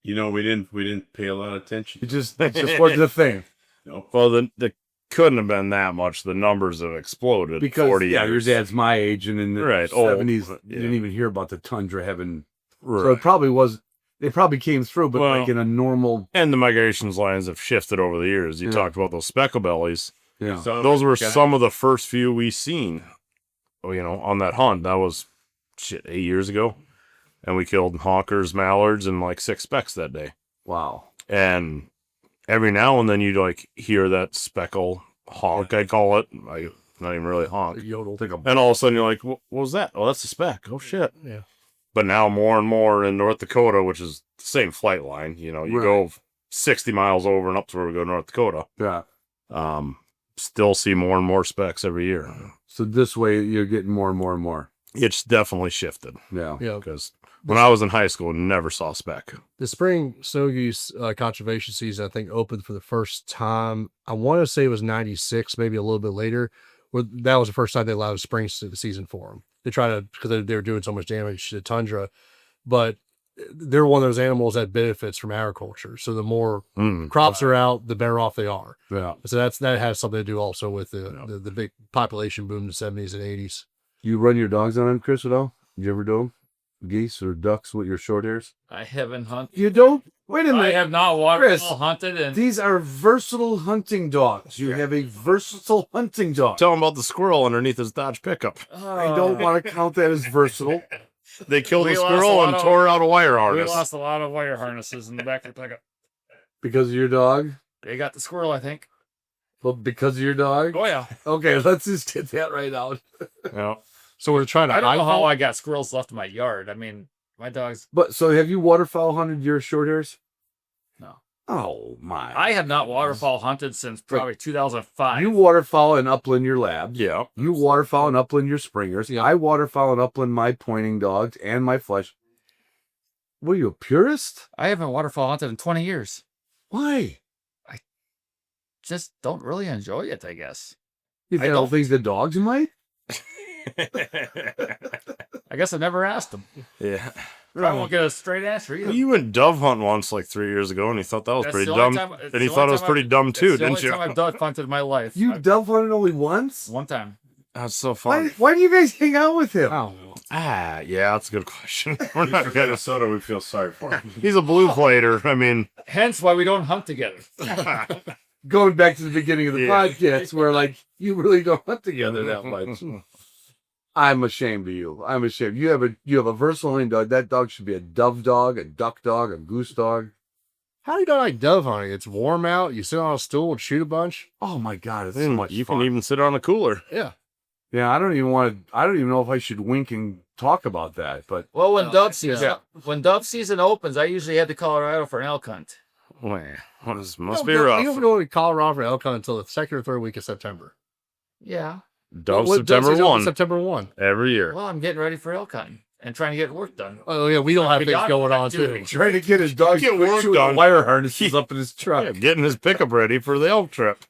We didn't pay a lot of attention. It just wasn't a thing. No. Well, the couldn't have been that much. The numbers have exploded. Because 40 years. your dad's my age, and in the 70s, you didn't even hear about the tundra having. Right. So it probably was. They probably came through, but like in a normal. And the migrations lines have shifted over the years. You talked about those speckle bellies. Yeah. So those were some of the first few we seen. On that hunt. That was 8 years ago. And we killed hawkers, mallards, and 6 specks that day. Wow. And every now and then you'd hear that speckle honk, I'd call it. Not even really honk. Yodel. And all of a sudden you're like, what was that? Oh, that's a speck. Oh, shit. Yeah. But now more and more in North Dakota, which is the same flight line, you go 60 miles over and up to where we go to North Dakota. Yeah. Still see more and more specks every year. So this way you're getting more and more and more. It's definitely shifted. Yeah. Because when I was in high school, never saw speck. The spring snow goose conservation season, I think, opened for the first time. I want to say it was 96, maybe a little bit later. Where that was the first time they allowed a spring season for them. They tried to, because they were doing so much damage to the tundra. But they're one of those animals that benefits from agriculture. So the more crops are out, the better off they are. Yeah. So that has something to do also with the big population boom in the 70s and 80s. You run your dogs on them, Chris, at all? Did you ever do them? Geese or ducks with your short hairs? I haven't hunted. You don't? Wait a minute. I have not hunted. And these are versatile hunting dogs. You have a versatile hunting dog. Tell him about the squirrel underneath his Dodge pickup. I don't want to count that as versatile. They killed the squirrel and tore out a wire harness. We lost a lot of wire harnesses in the back of the pickup. Because of your dog? They got the squirrel, I think. Well, because of your dog? Oh, yeah. Okay, let's just get that right out. Yeah. So we're trying to. I don't know how iPhone- I got squirrels left in my yard. I mean, my dogs. But so have you waterfowl hunted your short hairs? No. Oh my! I have not waterfowl hunted since probably 2005. You waterfowl and upland your labs. Yeah. You waterfowl and upland your springers. Yeah. I waterfowl and upland my pointing dogs and my flesh. What are you, a purist? I haven't waterfowl hunted in 20 years. Why? Just don't really enjoy it, I guess. You I don't don't. think the dogs might? I guess I never asked them. Yeah. I won't get a straight answer either. You went dove hunting once like 3 years ago, and you thought that was That's pretty the only dumb. time- it's And you the thought only it was time pretty I've- dumb too, It's the didn't only you? time I've dove hunted in my life. You dove hunted only once? One time. That's so Why, fun. why do you guys hang out with him? I don't know. Yeah, that's a good question. We're not For gonna. Minnesota, we feel sorry for him. He's a blue plater. I mean, Hence why we don't hunt together. Going back to the beginning of the Yeah. podcast, where like you really don't hunt together that much. I'm ashamed of you. I'm ashamed. You have a versatile hunting dog. That dog should be a dove dog, a duck dog, a goose dog. How do you not like dove hunting? It's warm out. You sit on a stool and shoot a bunch. Oh my god, it's so much you fun. can even sit on a cooler. Yeah. Yeah, I don't even know if I should wink and talk about that, but Well, when dove season opens, I usually head to Colorado for an elk hunt. Well, this must You be don't- rough. You don't go to Colorado for elk hunt until the second or third week of September. Yeah. Dove What- September season opens 1 September 1. every year. Well, I'm getting ready for elk hunting and trying to get work done. Oh yeah, we don't have things Beyond going on activity. too. trying to get his dog Get work with done. wire harnesses up in his truck. Yeah, getting his pickup ready for the elk trip.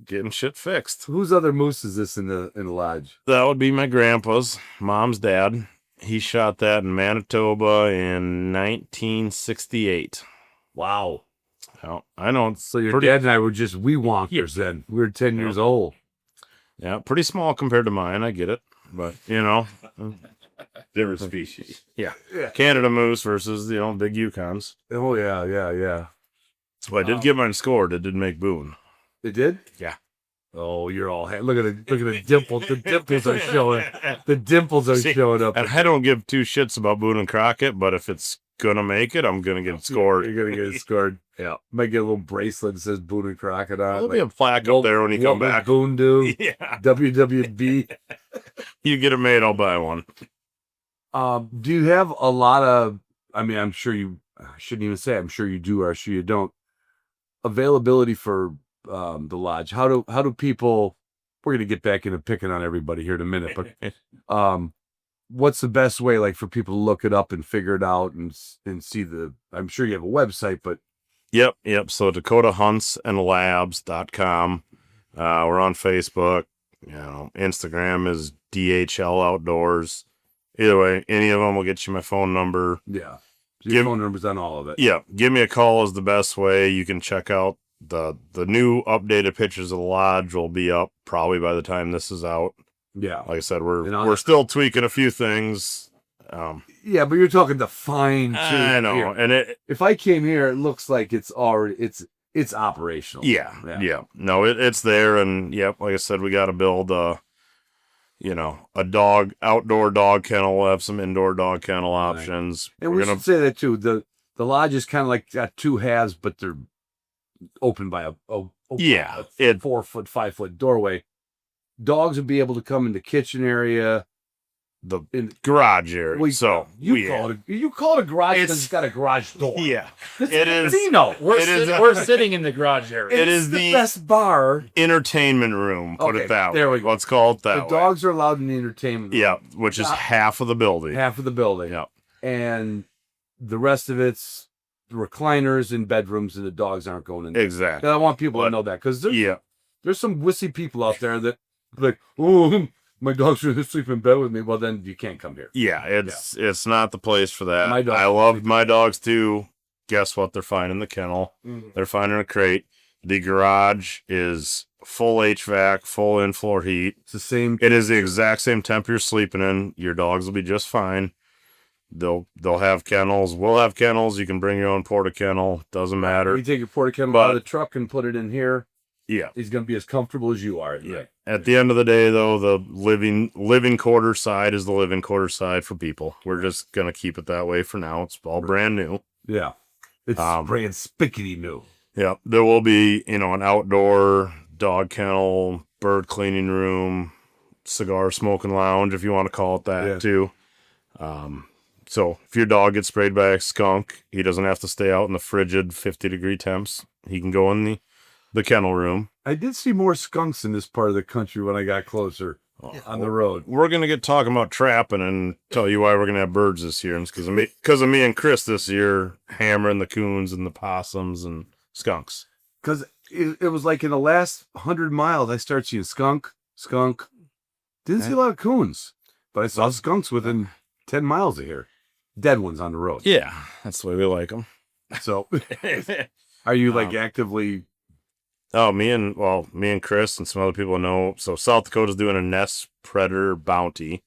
Getting shit fixed. Whose other moose is this in the lodge? That would be my grandpa's, mom's dad. He shot that in Manitoba in 1968. Wow. Oh, I know. It's So your pretty, dad and I were just wee wonkers then. We were 10 years old. yeah, pretty small compared to mine. I get it. But, Different species. Canada moose versus, big Yukons. Oh yeah. So I did get mine scored. It did make Boone. They did? Yeah. Oh, you're all look at the dimples. The dimples are showing. The dimples are showing up. And I don't give two shits about Boone and Crockett, but if it's gonna make it, I'm gonna get it scored. You're gonna get it scored. Yeah. Might get a little bracelet that says Boone and Crockett on. There'll be a plaque up there when you come what would back. Boone do? Yeah. WWB. You get it made, I'll buy one. Do you have a lot of? I mean, I'm sure you. I shouldn't even say. I'm sure you do, or I'm sure you don't. Availability for the lodge. How do people? We're gonna get back into picking on everybody here in a minute, but what's the best way, like, for people to look it up and figure it out and see the? I'm sure you have a website, but Yep. So DakotaHuntsAndLabs.com. We're on Facebook. Instagram is DHL Outdoors. Either way, any of them will get you my phone number. yeah, your Give- phone number's on all of it. Yeah, give me a call is the best way. You can check out the new updated pictures of the lodge will be up probably by the time this is out. Yeah, Like I said, And I'll we're have- still tweaking a few things. yeah, but you're talking the fine. I know, here. and it. If I came here, it looks like it's already it's operational. Yeah. No, it's there, and yep. Like I said, we got to build a outdoor dog kennel. We'll have some indoor dog kennel options. And We're we gonna should say that too. The lodge is kind of like got two halves, but they're open by a Yeah, 4 foot, 5 foot doorway. Dogs would be able to come in the kitchen area. the In garage area. well, So you call it a garage because it's got a garage door. Yeah, It's it a is. casino. We're sitting in the garage area. It It's is the the- best bar. Entertainment room. Put Okay, it that there way. we go. Let's call it The that way. dogs are allowed in the entertainment room. Yeah, which is Yeah. half of the building. Half of the building. Yeah. And the rest of it's recliners and bedrooms, and the dogs aren't going in there. Exactly. And I want people But- to know that because Yeah. there's some wussy people out there that like, oh, my dog's going to sleep in bed with me. Well, then you can't come here. Yeah, it's not the place for that. My dog- I love my dogs too. Guess what? They're fine in the kennel. They're fine in a crate. The garage is full HVAC, full in-floor heat. It's the same. It is the exact same temp you're sleeping in. Your dogs will be just fine. They'll have kennels. We'll have kennels. You can bring your own porta kennel. Doesn't matter. You take your porta kennel But- out of the truck and put it in here. Yeah. He's going to be as comfortable as you are. Yeah. At the end of the day, though, the living quarter side is the living quarter side for people. We're just gonna keep it that way for now. It's all brand new. Yeah. It's brand spickety new. Yeah, there will be an outdoor dog kennel, bird cleaning room, cigar smoking lounge, if you want to call it that, too. So if your dog gets sprayed by a skunk, he doesn't have to stay out in the frigid 50-degree temps. He can go in the kennel room. I did see more skunks in this part of the country when I got closer on the road. We're going to get talking about trapping and tell you why we're going to have birds this year. And it's because of me and Chris this year hammering the coons and the possums and skunks. Because it was like in the last 100 miles, I started seeing skunk. Didn't see a lot of coons, but I saw skunks within 10 miles of here. Dead ones on the road. Yeah, that's the way we like them. So, are you like actively? Oh, me and Chris and some other people know. So South Dakota's doing a nest predator bounty.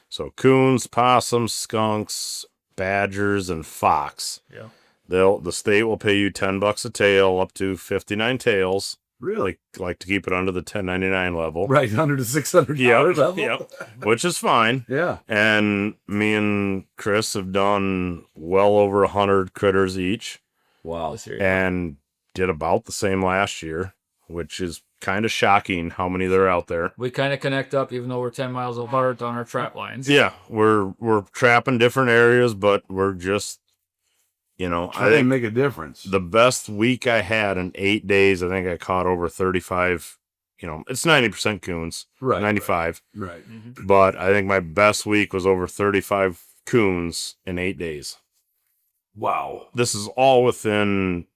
So coons, possums, skunks, badgers, and fox. Yeah. The state will pay you $10 a tail, up to 59 tails. Really? Like to keep it under the 1099 level. Right, $100 to $600 level. Yep, which is fine. Yeah. And me and Chris have done well over 100 critters each. Wow. And did about the same last year, which is kind of shocking how many there are out there. We kind of connect up, even though we're 10 miles apart on our trap lines. Yeah, we're trapping different areas, but we're just, I think make a difference. The best week I had in 8 days, I think I caught over 35. It's 90% coons, right? 95, right. But I think my best week was over 35 coons in 8 days. Wow. This is all within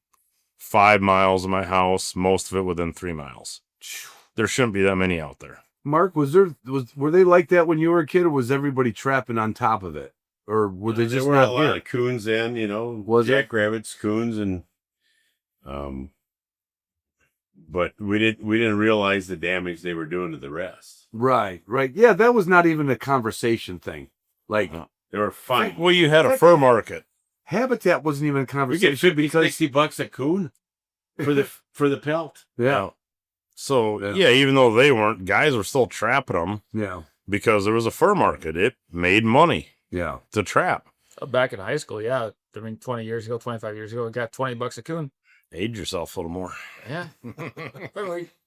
5 miles of my house, most of it within 3 miles. There shouldn't be that many out there. Mark, were they like that when you were a kid, or was everybody trapping on top of it? Or were they just there were not a lot here? of coons in, Was it? jackrabbits, coons, and but we didn't realize the damage they were doing to the rest. Right. Yeah, that was not even a conversation thing. Like They were fine. Well, you had a fur market. habitat wasn't even a We conversation. get 50, $60 a coon for the pelt. Yeah. So even though they weren't, guys were still trapping them. Yeah. Because there was a fur market. It made money Yeah. to trap. Back in high school, yeah. 20 years ago, 25 years ago, I got $20 a coon. Age yourself a little more. Yeah.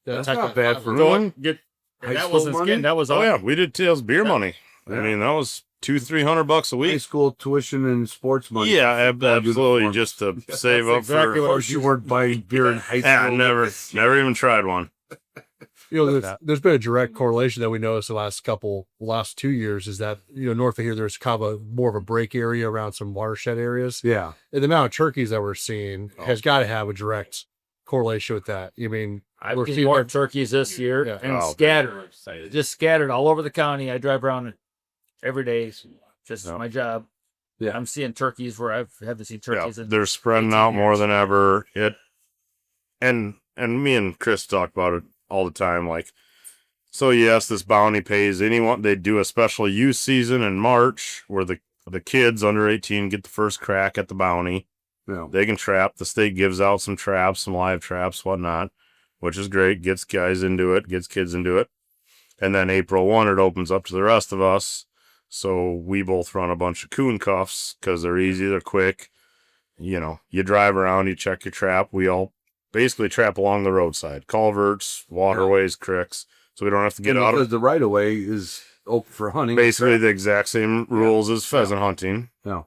That's not bad for Going get high that school wasn't money? skin. That was Oh all. yeah, we did tails beer money. Yeah. I mean, that was $200-$300 a high week. school tuition and sports money. Yeah, absolutely. uniforms. Just to save That's up exactly for. what Of course, you weren't buying beer in high school. Yeah, never even tried one. There's been a direct correlation that we noticed the last 2 years is that, north of here, there's kind of more of a break area around some watershed areas. Yeah. And the amount of turkeys that we're seeing has got to have a direct correlation with that. I've we're seen seeing more that- turkeys this year Yeah. and Oh, scattered. Just scattered all over the county. I drive around every day. It's just my job. Yeah. I'm seeing turkeys where I haven't seen turkeys in They're spreading 18 out more years. than ever. And me and Chris talk about it all the time. Like, so yes, this bounty pays anyone. They do a special youth season in March where the kids under 18 get the first crack at the bounty. Yeah. They can trap. The state gives out some traps, some live traps, whatnot, which is great. Gets guys into it, gets kids into it. And then April 1, it opens up to the rest of us. So we both run a bunch of coon cuffs because they're easy, they're quick. You drive around, you check your trap. We all basically trap along the roadside, culverts, waterways, creeks. So we don't have to get out because of the right of way is open for hunting. basically the exact same rules as pheasant hunting. Yeah.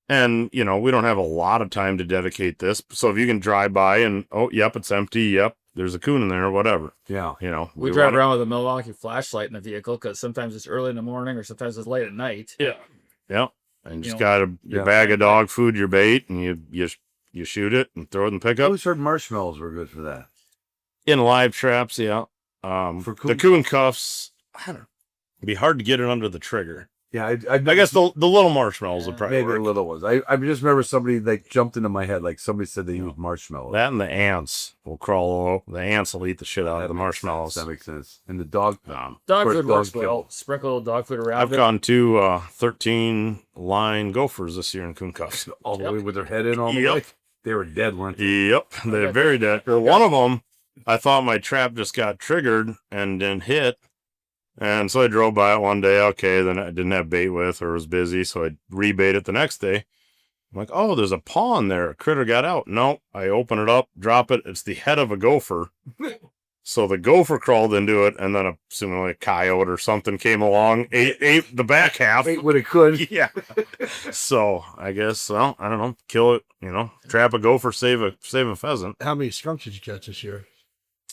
And we don't have a lot of time to dedicate this. So if you can drive by and yep, it's empty. Yep, there's a coon in there or whatever. Yeah. We drive around with a Milwaukee flashlight in the vehicle because sometimes it's early in the morning or sometimes it's late at night. Yeah. Yep. And just You got your bag of dog food, your bait, and you shoot it and throw it in the I pickup. always heard marshmallows were good for that. In live traps, yeah. For The coon cuffs, I don't know. It'd be hard to get it under the trigger. Yeah, I guess the little marshmallows would probably maybe work. the little ones. I just remember somebody jumped into my head. Like somebody said they used marshmallows. That and the ants will crawl. The ants will eat the shit out of the marshmallows. That makes sense. And the dog. Dog course, food works dog well. kill. Sprinkle a little dog food around I've it. gone to 13 line gophers this year in coon cuffs. All the way with their head in all the Yep. way. They were dead, weren't they? Yep, they're very dead. One of them, I thought my trap just got triggered and then hit. And so I drove by it one day. Okay, then I didn't have bait with or was busy. So I rebait it the next day. I'm like, oh, there's a paw in there. A critter got out. No, I open it up, drop it. It's the head of a gopher. So the gopher crawled into it, and then assuming a coyote or something came along, ate the back half. Ate what it could. Yeah. So I guess, well, I don't know, kill it, trap a gopher, save a pheasant. How many skunks did you catch this year?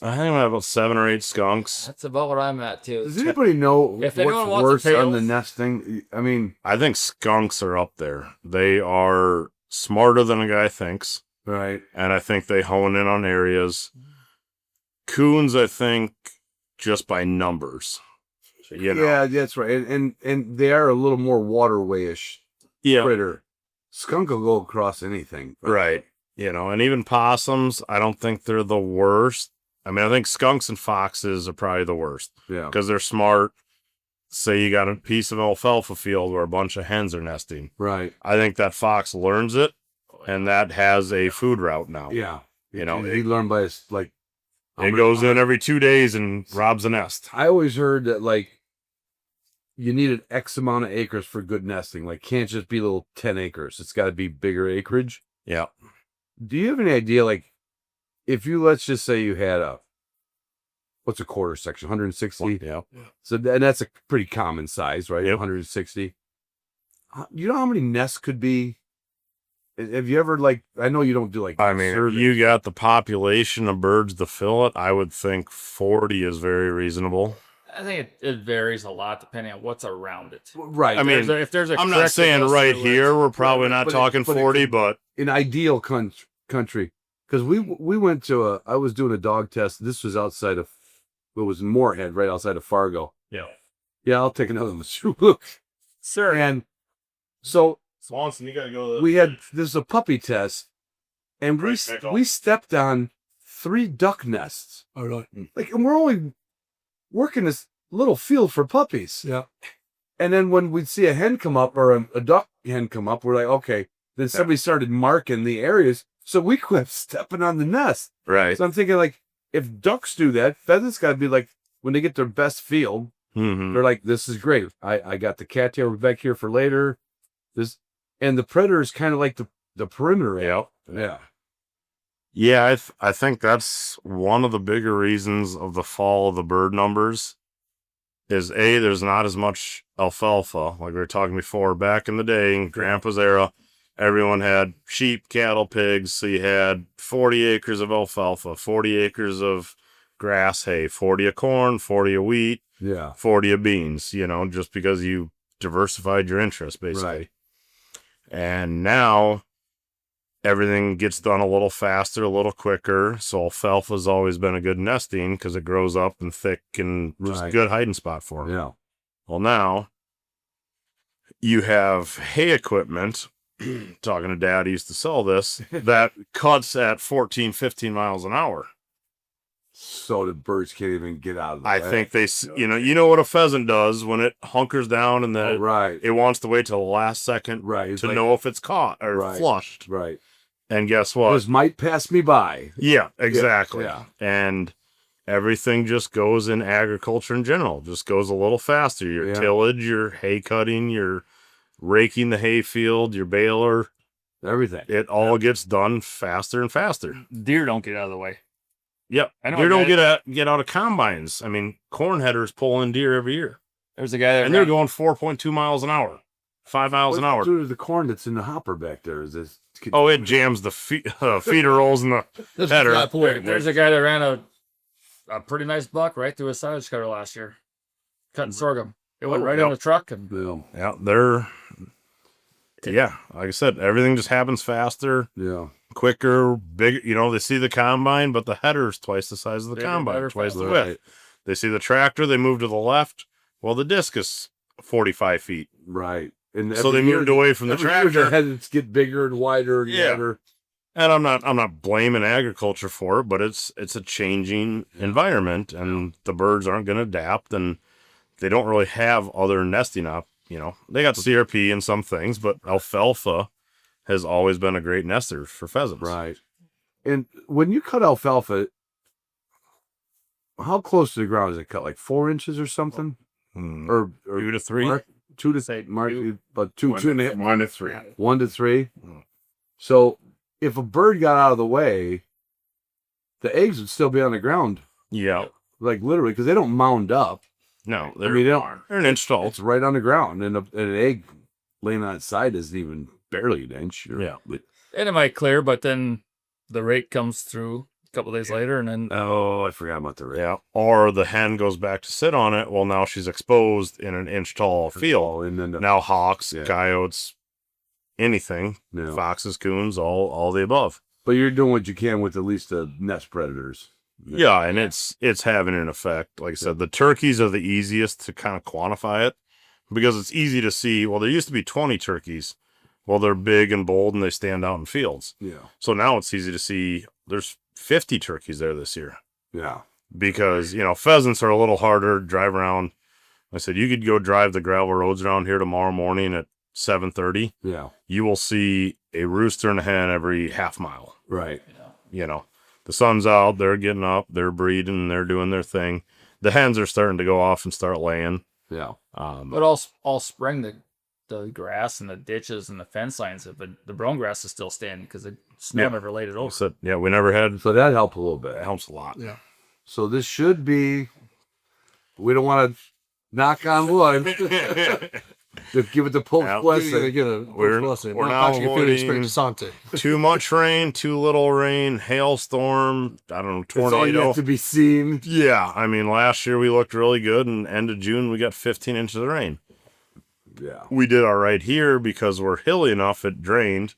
I think we have about 7 or 8 skunks. That's about what I'm at too. Does anybody know If what's anyone wants worse the on the tails- nesting? I mean, I think skunks are up there. They are smarter than a guy thinks, right? and I think they hone in on areas. Coons, I think, just by numbers. Yeah, that's right. And they are a little more waterway-ish Yeah. critter. Skunk will go across anything. Right. And even possums, I don't think they're the worst. I mean, I think skunks and foxes are probably the worst Yeah. because they're smart. Say you got a piece of alfalfa field where a bunch of hens are nesting. Right. I think that fox learns it, and that has a food route now. Yeah. You know, he learned by his, like, it goes in every 2 days and robs a nest. I always heard that, like, you needed X amount of acres for good nesting. Like, can't just be little 10 acres. It's got to be bigger acreage. Yeah. Do you have any idea, like, if you, let's just say you had what's a quarter section? 160? Yeah. So, and that's a pretty common size, right? Yep. 160. You know how many nests could be? Have you ever, like, I know you don't do, like, I mean, if surveys. you got the population of birds to fill it, I would think 40 is very reasonable. I think it varies a lot depending on what's around it. Right. I mean, If there's a I'm creek not that saying goes right through here, it- we're probably not but talking 40, but in ideal country, because we went to I was doing a dog test. This was outside of, it was in Moorhead, right outside of Fargo. yeah. Yeah, I'll take another one. Look. Sir, And so Swanson, you got to go to we had, this is a puppy test, and Right, back off. we stepped on 3 duck nests. Oh, really? Like, and we're only working this little field for puppies. Yeah. And then when we'd see a hen come up or a duck hen come up, we're like, okay. Then somebody started marking the areas. So we quit stepping on the nest. Right. So I'm thinking, like, if ducks do that, pheasants got to be like, when they get their best field, Mm-hmm. they're like, this is great. I got the cattail back here for later. And the predator is kind of like the perimeter. Yep. Yeah. Yeah, I think that's one of the bigger reasons of the fall of the bird numbers is there's not as much alfalfa. Like we were talking before, back in the day, in Grandpa's era, everyone had sheep, cattle, pigs. So you had 40 acres of alfalfa, 40 acres of grass hay, 40 of corn, 40 of wheat, Yeah. 40 of beans, just because you diversified your interests, basically. Right. And now everything gets done a little faster, a little quicker. So alfalfa's always been a good nesting because it grows up and thick and just Right. good hiding spot for them. Yeah. Well, now you have hay equipment. Talking to Dad, he used to sell this, that cuts at 14, 15 miles an hour. So the birds can't even get out of the I way. think you know what a pheasant does when it hunkers down and then Oh, right. it wants to wait till the last second Right. It's to like- know if it's caught or Right. flushed. Right. And guess what? This might pass me by. Yeah, exactly. Yeah. And everything just goes in agriculture in general, just goes a little faster. Your Yeah. tillage, your hay cutting, your raking the hay field, your baler, Everything. it all gets done faster and faster. deer don't get out of the way. Yep. I know Deer a don't guy- get out of combines. I mean, corn headers pull in deer every year. There's a guy that And they're going 4.2 miles an hour, 5 miles an hour. To the corn that's in the hopper back there is this. Oh, it jams the feeder rolls in the That's header. not point. There's a guy that ran a pretty nice buck right through a silage cutter last year, cutting sorghum. It went right yep. on the truck, and Yeah. Yeah, yeah, like I said, everything just happens faster, Yeah. quicker, bigger. They see the combine, but the header's twice the size of the Bigger, combine, better, twice the faster. width. They see the tractor, they move to the left. Well, the disc is 45 feet. Right. And So they every year- moved away from the every year tractor. The heads get bigger and wider and Yeah. wider. And I'm not blaming agriculture for it, but it's a changing environment, and the birds aren't going to adapt, and they don't really have other nesting up. They got CRP and some things, but alfalfa has always been a great nester for pheasants. Right. And when you cut alfalfa, how close to the ground is it cut? Like 4 inches or something? Hmm. Or 2 to 3. Mark, 2 to Say Mark, two. but two and a half, 1 to 3. 1 to 3. Mm. So if a bird got out of the way, the eggs would still be on the ground. Yeah. Like literally, because they don't mound up. No, I mean, they don't. they're an inch tall. It's right on the ground, and an egg laying on its side isn't even barely an inch. Yeah. And it might clear, but then the rake comes through a couple days later, and then Oh, I forgot about the rake. Yeah. Or the hen goes back to sit on it. Well, now she's exposed in an inch tall field. And then Now hawks, Yeah. coyotes, anything, No. foxes, coons, all the above. But you're doing what you can with at least the nest predators. Yeah, and it's having an effect. Like I said, the turkeys are the easiest to kind of quantify it because it's easy to see. Well, there used to be 20 turkeys. Well, they're big and bold and they stand out in fields. Yeah. So now it's easy to see there's 50 turkeys there this year Yeah. because, pheasants are a little harder to drive around. I said, you could go drive the gravel roads around here tomorrow morning at 7:30. Yeah. You will see a rooster and a hen every half mile. Right. The sun's out, they're getting up, they're breeding, they're doing their thing. The hens are starting to go off and start laying. Yeah. but all spring the grass and the ditches and the fence lines, but the brome grass is still standing because the snow Yeah. never laid it I over. said, yeah, we never had. So that helped a little It bit. helps a lot. Yeah. So this should be. We don't want to knock on wood. Just give it the Pope's Yeah. You're blessing. gonna get a We're blessing. now Not actually feeling avoiding Sante. Too much rain, too little rain, hailstorm, I don't know, That's all tornado. yet to be seen. Yeah, I mean, last year we looked really good, and end of June we got 15 inches of rain. Yeah. We did all right here because we're hilly enough. It drained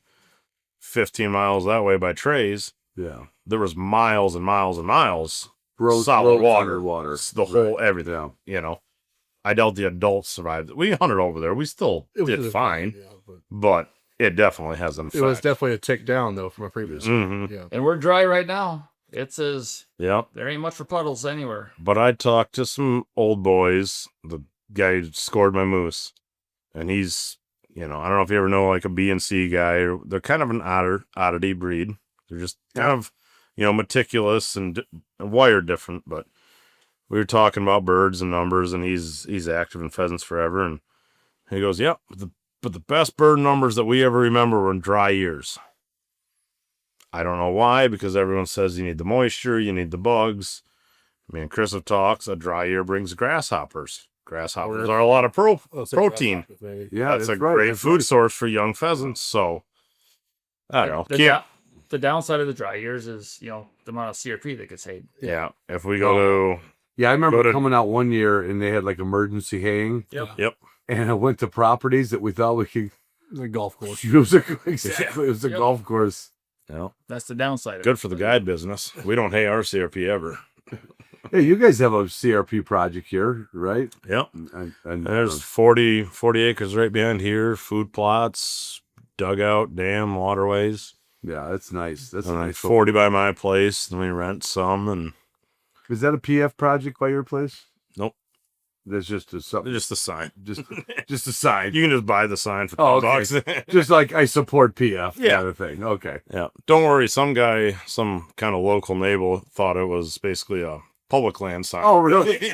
15 miles that way by trays. Yeah. There was miles and miles and miles Roads, solid water, underwater. It's the whole everything. Yeah. I doubt the adults survived. We hunted over there. We still did fine, Yeah, but it definitely has an effect. it was definitely a tick down though from a previous. Mhm. Yeah. And we're dry right now. It says Yep. there ain't much for puddles anywhere. But I talked to some old boys. The guy who scored my moose, and he's, I don't know if you ever know like a B and C guy. Or they're kind of an oddity breed. They're just kind of, meticulous and wired different. But we were talking about birds and numbers, and he's active in pheasants forever. And he goes, "Yep, but the best bird numbers that we ever remember were in dry years." I don't know why, because everyone says you need the moisture, you need the bugs. Me and Chris have talked. A dry year brings grasshoppers. Grasshoppers are a lot of protein. Yeah. That's a right. great That's food right. source for young pheasants. So I don't know. The downside of the dry years is, the amount of CRP that gets hayed. Yeah. If we go Yeah, I remember Go to- coming out one year and they had like emergency haying, Yep. and I went to properties that we thought we could The golf course. use. Exactly, it was a Yep. golf course. That's the downside. Good for the guide business. We don't hay our CRP ever. Hey, you guys have a CRP project here, right? Yep. And There's 40 acres right behind here. Food plots, dugout, dam, waterways. yeah, that's nice. That's And then nice. 40 by my place. Then we rent some, and Is that a PF project by your place? Nope. That's just a something. just a sign. Just a sign. You can just buy the sign for Oh, $10. Just like I support PF. Yeah. Kind of thing. Okay. Yeah. Don't worry. Some guy, some kind of local neighbor thought it was basically a public land sign. Oh, really?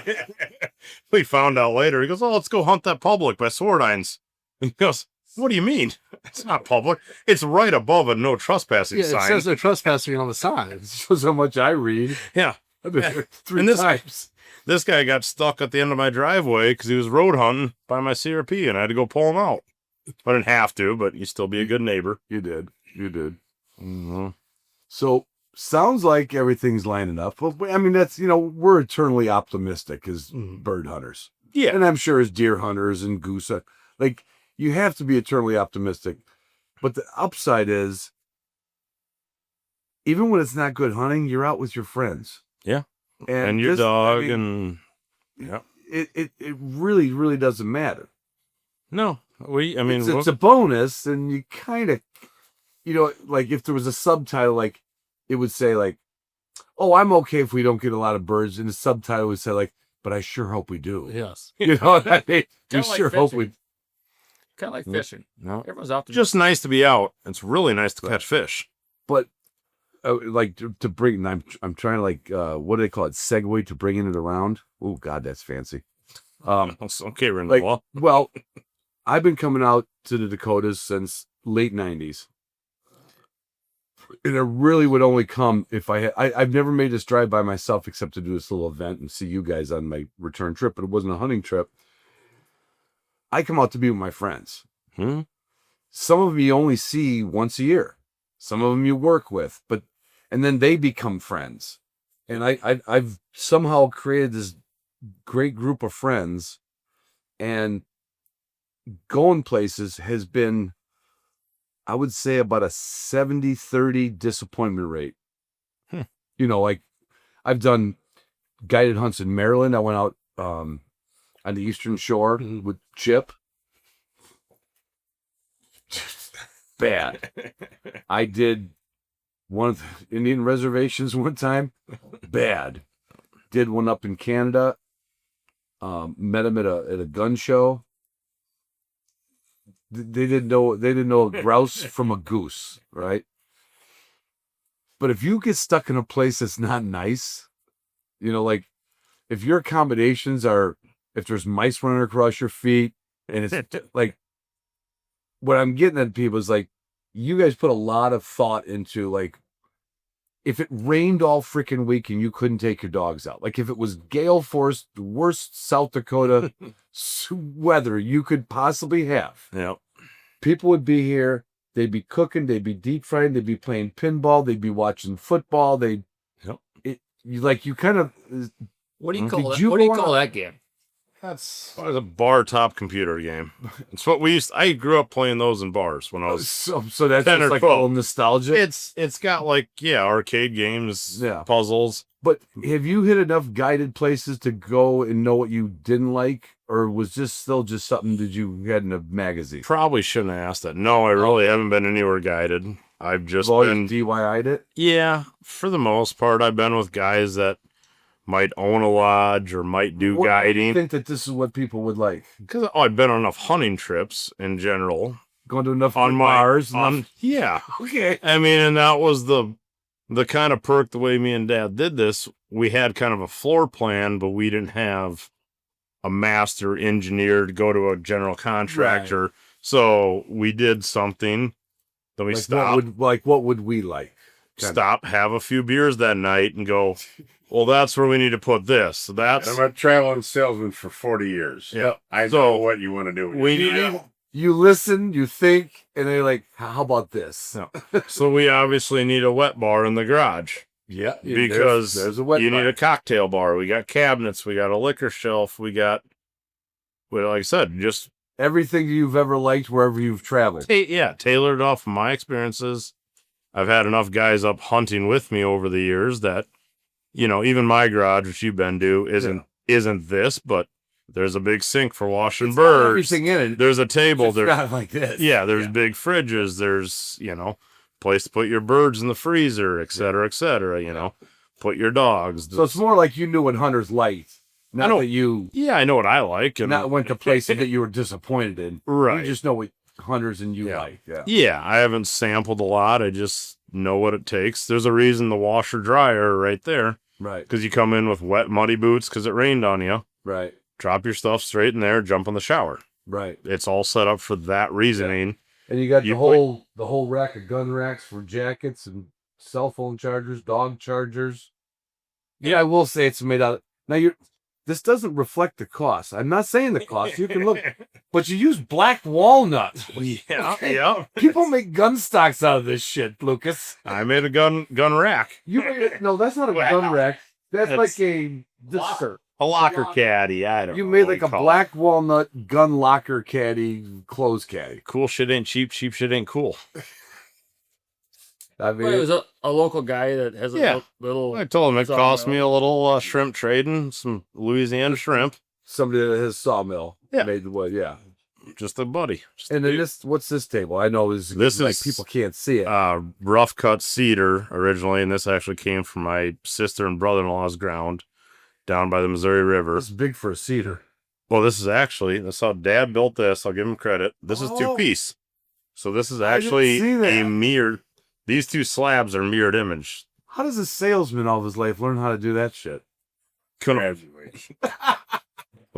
We found out later. He goes, "Oh, let's go hunt that public by Swordines." He goes, "What do you mean? It's not public. It's right above a no trespassing Yeah, it sign." says they're trespassing on the sign. It shows how much I read. Yeah. I've been there 3 And this- times. This guy got stuck at the end of my driveway because he was road hunting by my CRP, and I had to go pull him out. I didn't have to, but you still be a good neighbor. You did. Mm-hmm. So sounds like everything's lining up. Well, I mean, that's, we're eternally optimistic as bird hunters. Yeah. And I'm sure as deer hunters and goose, like you have to be eternally optimistic. But the upside is, even when it's not good hunting, you're out with your friends. Yeah. And your this- dog, I mean, and yeah. it really, really doesn't matter. No, It's a bonus, and you kind of, like if there was a subtitle, like it would say like, "Oh, I'm okay if we don't get a lot of birds," and the subtitle would say like, "But I sure hope we do." Yes. You know what I mean? We Kinda like sure hope fishing. we. Kind of like fishing. no. Everyone's out there. Just nice to be out. It's really nice to catch fish. But like to bring, I'm trying to like, what do they call it? Segue to bringing it around. Oh God, that's fancy. Okay, we're in like, the law. well, I've been coming out to the Dakotas since late '90s. And it really would only come if I've never made this drive by myself except to do this little event and see you guys on my return trip, but it wasn't a hunting trip. I come out to be with my friends. Some of them you only see once a year. Some of them you work with, and then they become friends. And I've somehow created this great group of friends, and going places has been, I would say, about a 70-30 disappointment rate. You know, like I've done guided hunts in Maryland. I went out on the Eastern Shore with Chip. Bad. I did one of the Indian reservations one time. Bad. Did one up in Canada. Met him at a gun show. They didn't know a grouse from a goose, right? But if you get stuck in a place that's not nice, you know, like if your accommodations are, if there's mice running across your feet, and it's like, what I'm getting at people is like, you guys put a lot of thought into, like, if it rained all freaking week and you couldn't take your dogs out, like if it was gale force, the worst South Dakota weather you could possibly have, people would be here. They'd be cooking. They'd be deep frying. They'd be playing pinball. They'd be watching football. You kind of. What do you call that? What do you call that game? That's a bar top computer game. It's what we used. I grew up playing those in bars when I was so that's 10 just or like 12. a little nostalgia. It's got like arcade games, puzzles. But have you hit enough guided places to go and know what you didn't like, or was this still just something that you had in a magazine? Probably shouldn't have asked that. No, I really haven't been anywhere guided. I've just been DIY'd it. Yeah, for the most part, I've been with guys that might own a lodge or might do guiding. I think that this is what people would like. Because I've been on enough hunting trips in general. Going to enough bars. Yeah. Okay. I mean, and that was the kind of perk the way me and Dad did this. We had kind of a floor plan, but we didn't have a master engineer to go to a general contractor. Right. So we did something. Then we stopped. What would we like? Stop, have a few beers that night and go, well, that's where we need to put this. So that's. I'm a traveling salesman for 40 years. Yeah. I know what you want to do. You listen, you think, and they're like, how about this? No. So we obviously need a wet bar in the garage. Yeah. Because there's a wet you bar. need a cocktail bar. We got cabinets. We got a liquor shelf. We got, like I said, just. Everything you've ever liked wherever you've traveled. Tailored off of my experiences. I've had enough guys up hunting with me over the years that, even my garage, which you've been to, isn't this, but there's a big sink for washing birds. Everything in it. There's a table. It's not like this. Yeah, there's big fridges. There's, place to put your birds in the freezer, et cetera, put your dogs. So it's more like you knew what hunters liked. Not that you... Yeah, I know what I like. And not went to places that you were disappointed in. Right. You just know what hunters and you like. Yeah, I haven't sampled a lot. I just know what it takes. There's a reason the washer dryer right there. Right. Because you come in with wet, muddy boots because it rained on you. Right. Drop your stuff straight in there, jump in the shower. Right. It's all set up for that reasoning. Yeah. And you got the whole rack of gun racks for jackets and cell phone chargers, dog chargers. Yeah, I will say it's made out of... Now, this doesn't reflect the cost. I'm not saying the cost. You can look... But you use black walnut. Yeah. People make gun stocks out of this shit, Lucas. I made a gun rack. You made it... No, that's not a gun rack. That's like a... locker. A locker caddy. I don't know. You made like a black walnut gun locker caddy, clothes caddy. Cool shit ain't cheap. Cheap shit ain't cool. I mean, it was a local guy that has a little. I told him it cost me a little shrimp trading, some Louisiana shrimp. Somebody that has sawmill made the wood. Yeah, just a buddy. And then what's this table? I know this is like people can't see it. Rough cut cedar originally, and this actually came from my sister and brother-in-law's ground down by the Missouri River. It's big for a cedar. Well, that's how Dad built this. I'll give him credit. This is 2-piece. So this is actually a mirrored. These two slabs are mirrored image. How does a salesman all of his life learn how to do that shit? Well,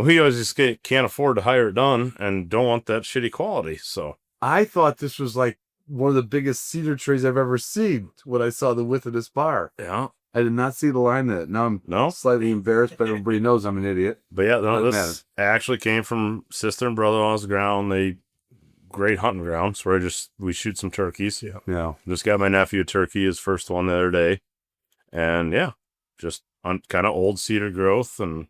he always just can't afford to hire it done and don't want that shitty quality. So I thought this was like one of the biggest cedar trees I've ever seen when I saw the width of this bar. Yeah. I did not see the line in it. Now I'm slightly embarrassed, but everybody knows I'm an idiot. But yeah, no, Doesn't this actually came from sister and brother-in-law's ground. Great hunting grounds where we shoot some turkeys. Yeah. Just got my nephew a turkey, his first one the other day. And yeah, just kind of old cedar growth. And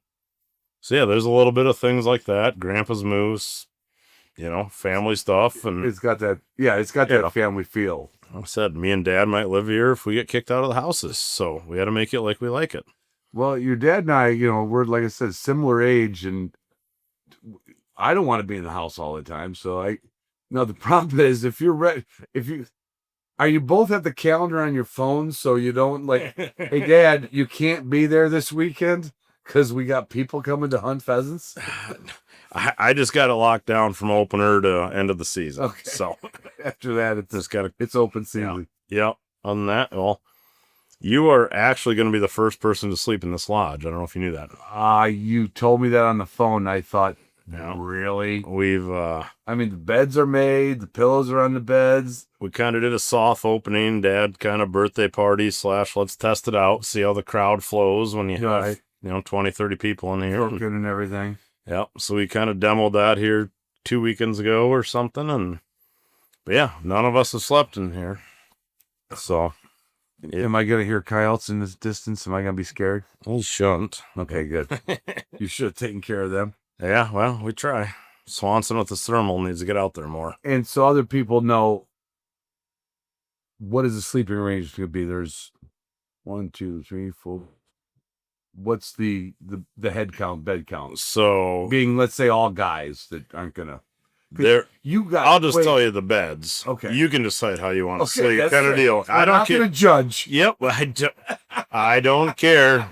so yeah, there's a little bit of things like that. Grandpa's moose, family stuff. And It's got that, that family feel. like I said, me and Dad might live here if we get kicked out of the houses. So we had to make it like we like it. Well, your dad and I, we're, like I said, similar age, and I don't want to be in the house all the time. So now the problem is if you're ready, are you both at the calendar on your phone so you don't hey, Dad, you can't be there this weekend because we got people coming to hunt pheasants? I just got it locked down from opener to end of the season. Okay. So After that, it's open season. Yep. Other than that, well, you are actually going to be the first person to sleep in this lodge. I don't know if you knew that. You told me that on the phone. I thought, Yeah. really? We've the beds are made, the pillows are on the beds. we kind of did a soft opening, Dad kind of birthday party / let's test it out, see how the crowd flows when you have 20, 30 people in here. Cooking and everything. Yep. So we kind of demoed that here 2 weekends ago or something, but yeah, none of us have slept in here. So Am I going to hear coyotes in this distance? Am I going to be scared? we shouldn't. Okay, good. You should have taken care of them. Yeah, well, we try. Swanson with the thermal needs to get out there more. And so other people know what is the sleeping range going to be. There's 1, 2, 3, 4. What's the head count, bed count? So Being, let's say, all guys that aren't going to. there, I'll just wait. tell you the beds. Okay. You can decide how you want to Okay, sleep, that's kind of right. deal. I'm not going to judge. Yep, I don't care.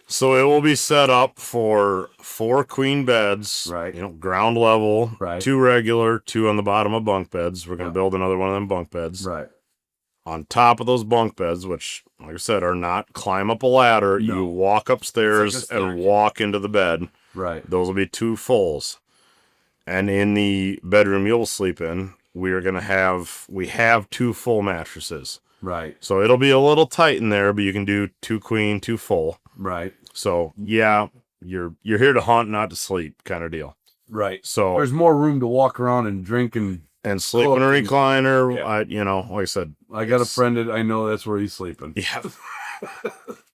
So it will be set up for 4 queen beds, Right. Ground level, Right. 2 regular, 2 on the bottom of bunk beds. We're going to build another one of them bunk beds. Right. On top of those bunk beds, which, like I said, are not climb up a ladder. No. You walk upstairs It's like a and staircase. walk into the bed. Right. Those will be 2 fulls. And in the bedroom you'll sleep in, we have 2 full mattresses. Right. So it'll be a little tight in there, but you can do 2 queen, 2 full. Right. So yeah, you're here to hunt, not to sleep, kind of deal. Right. So There's more room to walk around and drink and sleep in a cook and- recliner. Yeah. Like I said, I got a friend that I know that's where he's sleeping. yeah.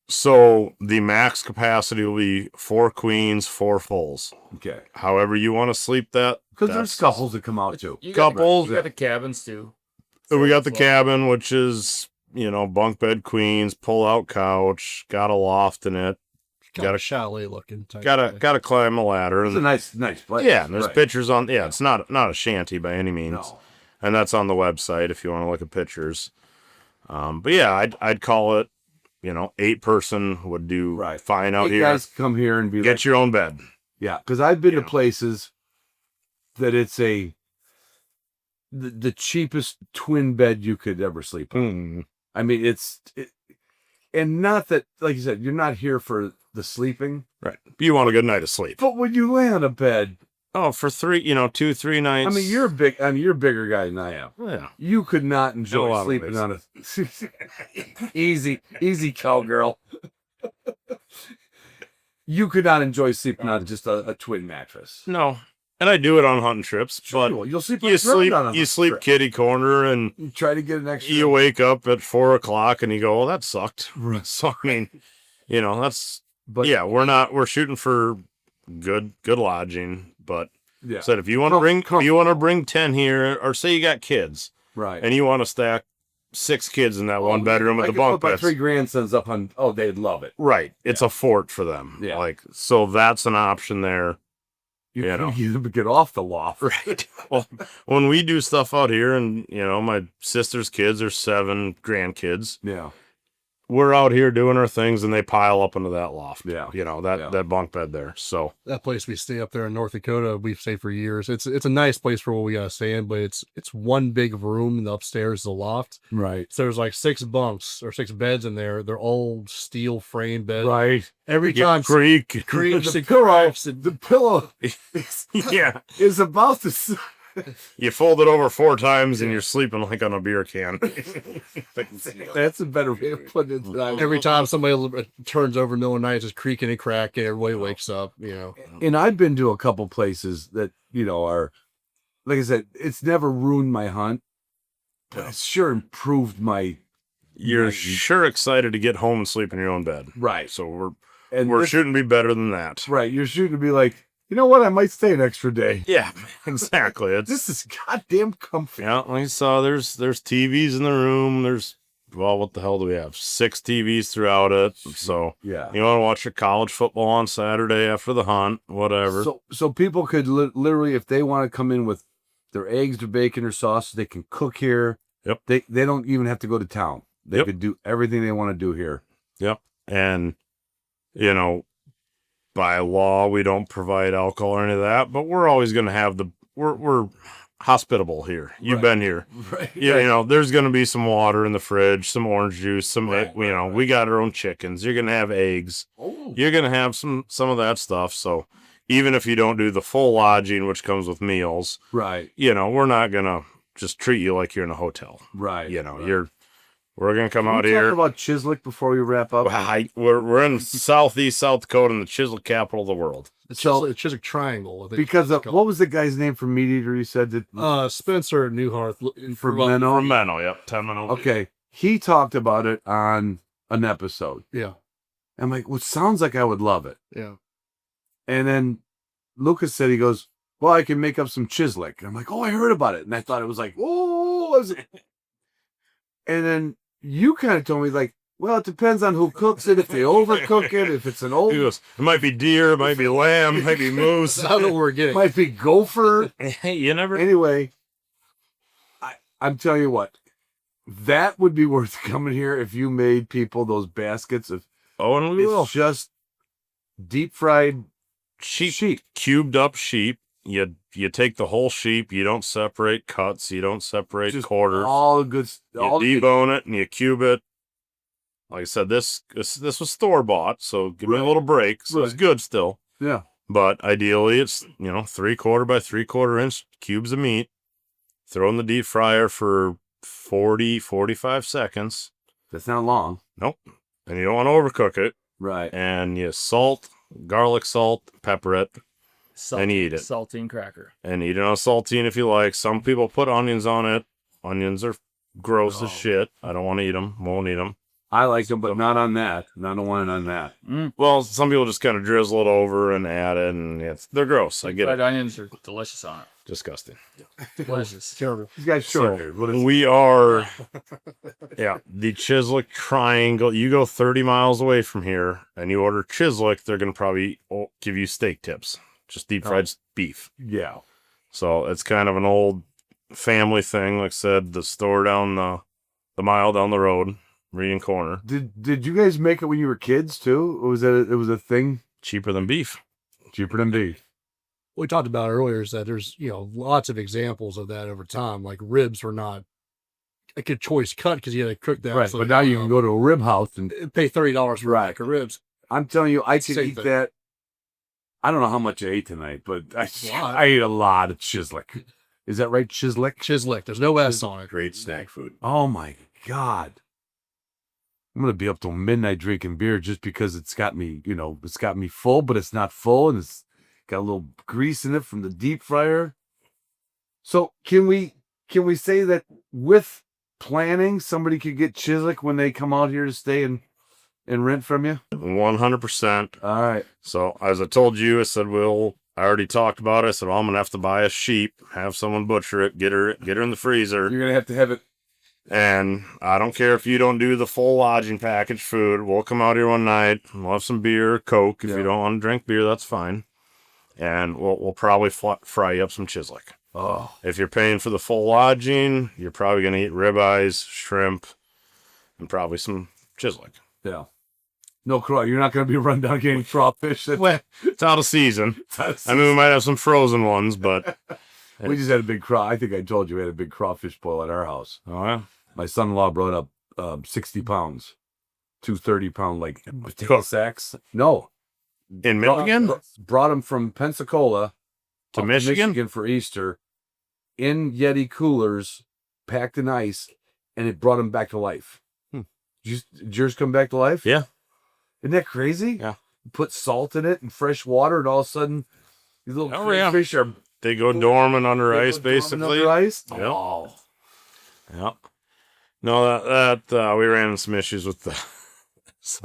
So the max capacity will be 4 queens, 4 fulls. Okay. However you want to sleep that. Because there's couples that come out too. You got the- Couples. You got the cabins too. We got the Well, cabin, which is bunk bed queens, pull out couch, got a loft in it. Got a chalet looking type. Gotta climb a ladder. It's a nice place. Yeah, and there's Right. pictures on. Yeah, it's not a shanty by any means, No. and that's on the website if you want to look at pictures. But yeah, I'd call it. 8-person would do Right. fine out You here. guys come here and be Get like, your own bed. yeah, because I've been to Yeah. places that it's the cheapest twin bed you could ever sleep in. I mean, and not that, like you said, you're not here for the sleeping, Right. You want a good night of sleep. but when you lay on a bed, Oh, for 2, 3 nights. I mean, you're a bigger guy than I am. Yeah. You could not In a enjoy lot of sleeping ways. on a easy cowgirl. You could not enjoy sleeping on just a twin mattress. No, and I do it on hunting trips, Sure, but you will. You'll sleep. on you the ground sleep on a you sleep trip. kitty corner and. You try to get an extra. You wake up at 4 o'clock and you go, "Well, that sucked." Right. So I mean, that's. But yeah, we're shooting for good lodging, but yeah, said if you want to bring 10 here, or say you got kids right. and you want to stack 6 kids in that one bedroom with I the could bunk put my beds, 3 grandsons up on. Oh, they'd love it. right? It's a fort for them. Yeah. So that's an option there. You You know. you get off the loft. Right. Well, when we do stuff out here, and my sister's kids are 7 grandkids. Yeah. We're out here doing our things, and they pile up into that loft. Yeah. That bunk bed there. So That place we stay up there in North Dakota, we've stayed for years. It's a nice place for what we gotta stay in, but it's one big room, and the upstairs is a loft. Right. So there's like 6 bunks or 6 beds in there. They're old steel frame beds. Right. Every yeah, time creek. creaks The and pillow. cracks and The pillow Yeah. is about to. You fold it over 4 times and you're sleeping like on a beer can. That's a better way of putting it. than I- Every time somebody turns over in the middle of the night, it's just creaking and cracking. Everybody wakes up, And I've been to a couple places that, are, like I said, it's never ruined my hunt, but it's sure improved my. You're sure excited to get home and sleep in your own bed. Right. So And we're this- shooting to be better than that. Right. You're shooting to be like, you know what? I might stay an extra day. Yeah, exactly. This is goddamn comfy. Yeah, like you saw, there's TVs in the room. There's, well, what the hell do we have? 6 TVs throughout it. So Yeah. you want to watch your college football on Saturday after the hunt, whatever. So people could literally, if they want to come in with their eggs, their bacon, or sausage, they can cook here. Yep. They don't even have to go to town. They Yep. could do everything they want to do here. Yep. And, by law, we don't provide alcohol or any of that, but we're always going to have we're hospitable here. You've Right. been here. Right. There's going to be some water in the fridge, some orange juice, we got our own chickens. You're going to have eggs. Oh. You're going to have some of that stuff. So even if you don't do the full lodging, which comes with meals, Right. we're not going to just treat you like you're in a hotel. Right. We're going to come Can out we here. talk about Chislik before we wrap up? We're in southeast South Dakota, in the chisel capital of the world. It's So- just a Chiswick Triangle. I think. Because what was the guy's name from Meat Eater? You said that Spencer Newhart for Menno. From Menno, yep, 10 minutes. Okay, he talked about it on an episode. Yeah, I'm like, well, it sounds like I would love it. yeah. And then Lucas said, he goes, well, I can make up some Chislik. And I'm like, oh, I heard about it. And I thought it was like, oh, was it? And then you kind of told me, like, well, it depends on who cooks it. If they overcook it, if it's an old, He goes, it might be deer, it might be lamb, it might be moose. That's not what we're it getting. might be gopher. Hey, you never. Anyway, I'm telling you what, that would be worth coming here if you made people those baskets of, Oh, and we will. it's just deep fried Sheep, cubed up sheep. You take the whole sheep. You don't separate cuts. You don't separate Just quarters. all good. You All good. debone it and you cube it. Like I said, this was store bought, so give me a little break. So it's Right. good still. Yeah. But ideally, it's 3/4 by 3/4 inch cubes of meat. Throw in the deep fryer for 40-45 seconds. That's not long. Nope. And you don't want to overcook it. Right. And you salt, garlic salt, pepper it, and you eat it. Saltine cracker. And eat it on saltine if you like. Some people put onions on it. Onions are gross as shit. I don't want to eat them. Won't eat them. I like them, but not on that. Not the one on that. Well, some people just kind of drizzle it over and add it, and they're gross. I get Fried it. onions are delicious on it. Disgusting. Delicious. Terrible. These guys short here. What is We are, the Chislik Triangle. You go 30 miles away from here, and you order Chislik, they're going to probably give you steak tips. Just deep fried beef. Yeah. So it's kind of an old family thing. Like I said, the store down the mile down the road, Reading Corner, Did you guys make it when you were kids too? Or was it was a thing? cheaper than beef. Cheaper than beef. What we talked about earlier is that there's lots of examples of that over time. Like ribs were not a good choice cut because you had to cook that. Right. so But now you can go to a rib house and pay $30 for a pack of ribs. I'm telling you, I could Same eat thing. that. I don't know how much I ate tonight, but A lot. I ate a lot of Chislik. Is that right? Chislik? Chislik. There's no S on it. Great snack food. Oh my God. I'm gonna be up till midnight drinking beer just because it's got me, it's got me full, but it's not full, and it's got a little grease in it from the deep fryer. So can we say that with planning, somebody could get Chislik when they come out here to stay and rent from you? 100%. All right. So as I told you, I said, I already talked about it. I said, well, I'm going to have to buy a sheep, have someone butcher it, get her in the freezer. You're gonna have it. And I don't care if you don't do the full lodging package food. We'll come out here one night. We'll have some beer, Coke. If Yeah. you don't want to drink beer, that's fine. And we'll probably fry you up some Chislik. Oh, If you're paying for the full lodging, you're probably going to eat ribeyes, shrimp, and probably some Chislik. yeah. No craw. You're not gonna be run down getting crawfish. Well, it's out of season. I mean, we might have some frozen ones, but we just had a big craw. I think I told you we had a big crawfish boil at our house. oh yeah. My son-in-law brought up 60 pounds, 230-pound like Cook. sacks. No, In Michigan brought them from Pensacola to up Michigan. for Easter. in Yeti coolers, packed in ice, and it brought them back to life. Did yours come back to life? Yeah. Isn't that crazy? Yeah. Put salt in it and fresh water, and all of a sudden, these little fish are They go dormant under ice, basically. under ice. Yep. Oh, Yep. No, that we ran into some issues with the.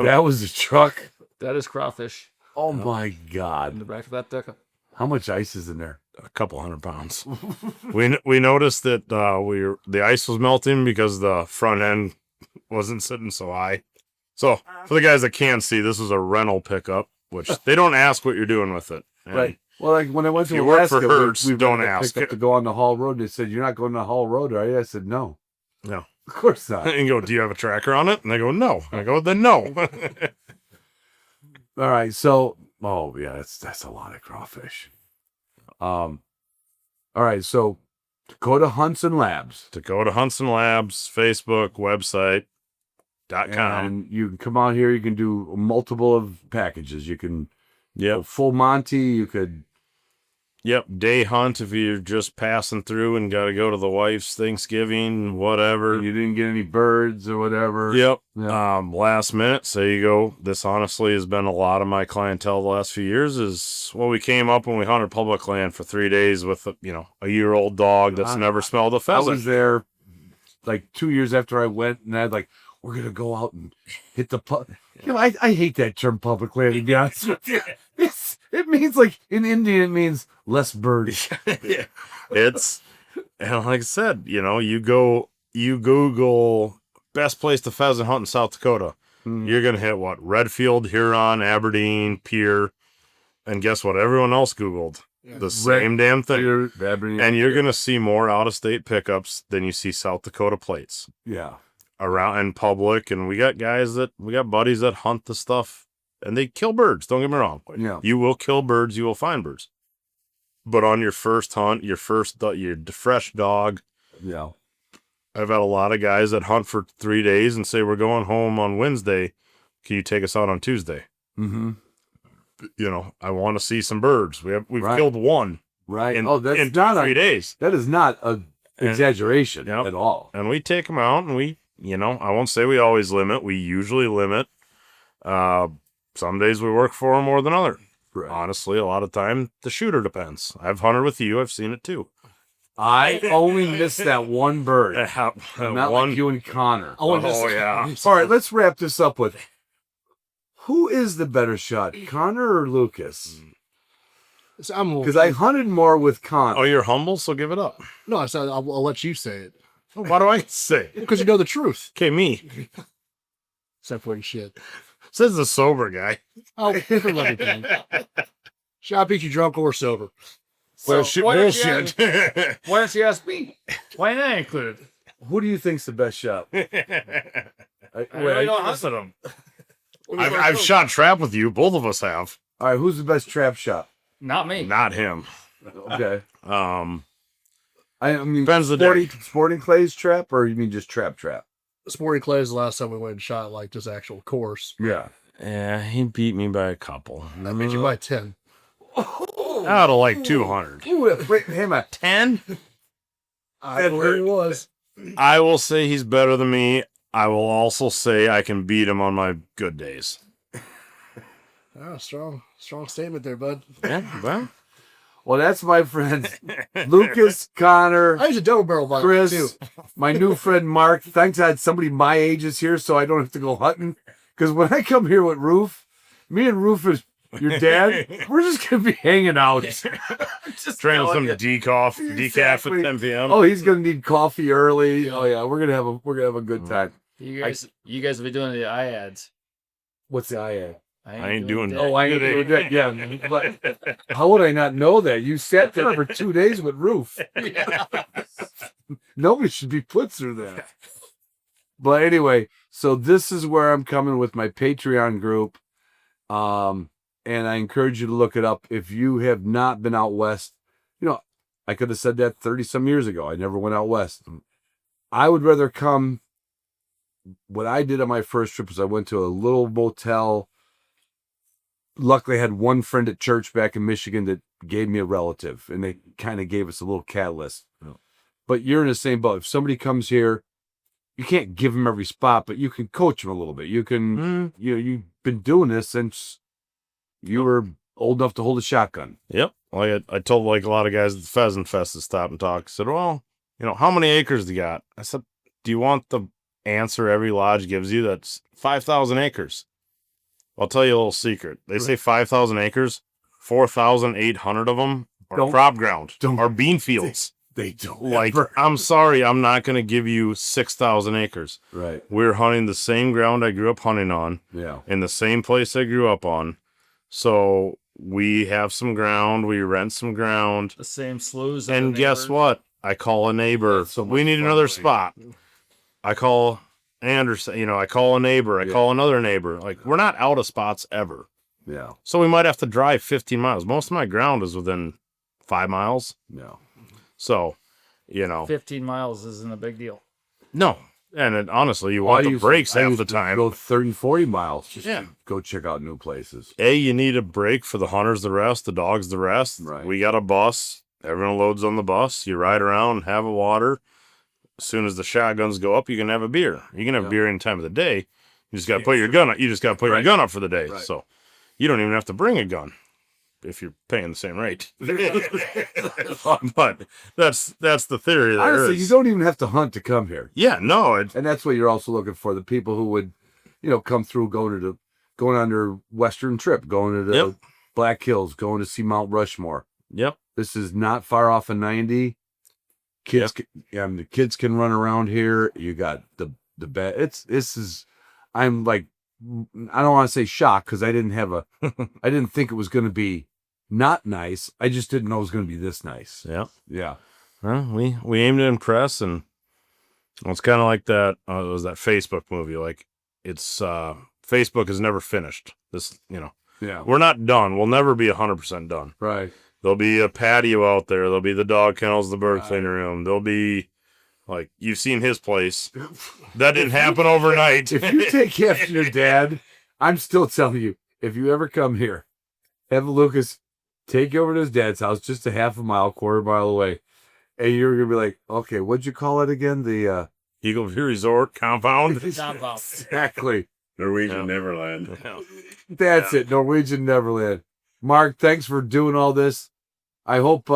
that was the truck. That is crawfish Oh my in God! the back of that pickup. How much ice is in there? A couple 100 pounds. we noticed that the ice was melting because the front end wasn't sitting so high. So for the guys that can't see, this is a rental pickup, which they don't ask what you're doing with it. And Right. Well, like when I went to you work for Alaska, Hertz, we don't rented a ask. pickup to go on the Hall Road. They said, "You're not going to the Hall Road, are you?" I said, "No, No. of course not." And you go, do you have a tracker on it? And they go, no. And I go, then no. All right, so that's a lot of crawfish. All right, so Dakota Hunts and Labs. Dakota Hunts and Labs, Facebook, website.com. And you can come out here, you can do multiple of packages. You can go Yep. full Monty, you could Yep. Day hunt if you're just passing through and got to go to the wife's Thanksgiving, whatever. you didn't get any birds or whatever. Yep. Yeah. Last minute, say you go. This honestly has been a lot of my clientele the last few years. Is we came up when we hunted public land for 3 days with a 1-year-old dog that's never smelled a I pheasant. was there like 2 years after I went, and I'd like, we're gonna go out and hit the I hate that term public land, to be honest with you. It means like in Indian it means less birds. It's and like I said, you Google best place to pheasant hunt in South Dakota. You're gonna hit what? Redfield, Huron, Aberdeen, Pierre, and guess what? Everyone else Googled the same damn thing. And you're gonna see more out-of-state pickups than you see South Dakota plates. Yeah. Around in public, and we got buddies that hunt the stuff, and they kill birds. Don't get me wrong. Yeah. You will kill birds. You will find birds. But on your first hunt, your fresh dog, Yeah. I've had a lot of guys that hunt for 3 days and say, we're going home on Wednesday. Can you take us out on Tuesday? Mm-hmm. I want to see some birds. We've Right. killed one Right. in, That's in not 3 days. that is not a exaggeration Yep. at all. And we take them out, and I won't say we always limit. We usually limit. Some days we work for them more than others. Right. Honestly, a lot of time, the shooter depends. I've hunted with you. I've seen it too. I only missed that one bird. Not One. like you and Connor. Oh, yeah. All right, let's wrap this up with who is the better shot, Connor or Lucas? Because I hunted more with Connor. Oh, you're humble, so give it up. No, I said I'll let you say it Why do I say? because you know the truth. Okay, me. Except for shit. Says the sober guy. Oh, different everything. Shall beat you drunk or sober? So why don't you bullshit. Why don't you ask me? Why not I included? Who do you think's the best shot? I really don't hunt with them. I've shot trap with you. Both of us have. All right, who's the best trap shot? Not me. Not him. Okay. Um, I mean, Depends the day. sporting clays trap, or you mean just trap? Sporting Clay is the last time we went and shot like just actual course. Yeah. yeah, he beat me by a couple. I mean, you by 10. Out of like 200. Ooh, wait, hey, man. 10? I believe it was. I will say he's better than me. I will also say I can beat him on my good days. Oh, strong statement there, bud. Yeah, Well, that's my friends Lucas, Connor, I use a double barrel vibe Chris, too. my new friend Mark. Thanks, I had somebody my age is here, so I don't have to go hunting. Because when I come here with Roof, me and Roof is your dad. We're just gonna be hanging out. Just Trying telling some you. decaf Exactly. at 10 p.m. Oh, he's gonna need coffee early. Oh yeah, we're gonna have a good time. You guys will be doing the IADs. What's the IA? I ain't doing that. that. Oh, I ain't doing that. Yeah, but how would I not know that? You sat there for 2 days with Roof. Nobody should be put through that. But anyway, so this is where I'm coming with my Patreon group. And I encourage you to look it up. If you have not been out west, I could have said that 30 some years ago. I never went out west. I would rather come. What I did on my first trip was I went to a little motel. Luckily, I had one friend at church back in Michigan that gave me a relative, and they kind of gave us a little catalyst. but you're in the same boat. If somebody comes here, you can't give them every spot, but you can coach them a little bit. You can, you've been doing this since you were old enough to hold a shotgun. Yep. Like I told like a lot of guys at the Pheasant Fest to stop and talk. I said, well, how many acres do you got? I said, do you want the answer every lodge gives you? That's 5,000 acres. I'll tell you a little secret. They say 5,000 acres, 4,800 of them are crop ground, are bean fields. They don't. Like, I'm sorry, I'm not going to give you 6,000 acres. Right. We're hunting the same ground I grew up hunting on. Yeah. In the same place I grew up on. So we have some ground. We rent some ground. The same sloughs. And guess what? I call a neighbor. So we need another spot. I call Anderson. I call a neighbor. I call another neighbor. Like, we're not out of spots ever. Yeah. So we might have to drive 15 miles. Most of my ground is within 5 miles. Yeah. So, 15 miles isn't a big deal. No. And honestly, you want the breaks half the time. Go 30, 40 miles. Just to go check out new places. You need a break for the hunters, the rest, the dogs, the rest. Right. We got a bus. Everyone loads on the bus. You ride around, have a water. As soon as the shotguns go up, you can have a beer. You can have beer any time of the day. You just got to put your gun up. You just got to put your gun up for the day. Right. So you don't even have to bring a gun if you're paying the same rate. But that's the theory. Honestly, you don't even have to hunt to come here. Yeah, no. And that's what you're also looking for. The people who would, come through, going on their Western trip, going to the Black Hills, going to see Mount Rushmore. Yep. This is not far off of 90. Kids, the kids can run around here. You got the bed. I'm like, I don't want to say shocked because I didn't think it was going to be not nice. I just didn't know it was going to be this nice. Yeah. Yeah. Well, we aim to impress, and it's kind of like that. It was that Facebook movie. Like, it's Facebook is never finished. This, Yeah. We're not done. We'll never be 100% done. Right. There'll be a patio out there. There'll be the dog kennels, the bird cleaning room. There'll be, like, you've seen his place. That didn't happen overnight. If you take after your dad, I'm still telling you, if you ever come here, have Lucas take you over to his dad's house, just a half a mile, quarter mile away. And you're going to be like, okay, what'd you call it again? The Eagle View Resort compound. Exactly. Norwegian Neverland. Yeah. That's it. Norwegian Neverland. Mark, thanks for doing all this. I hope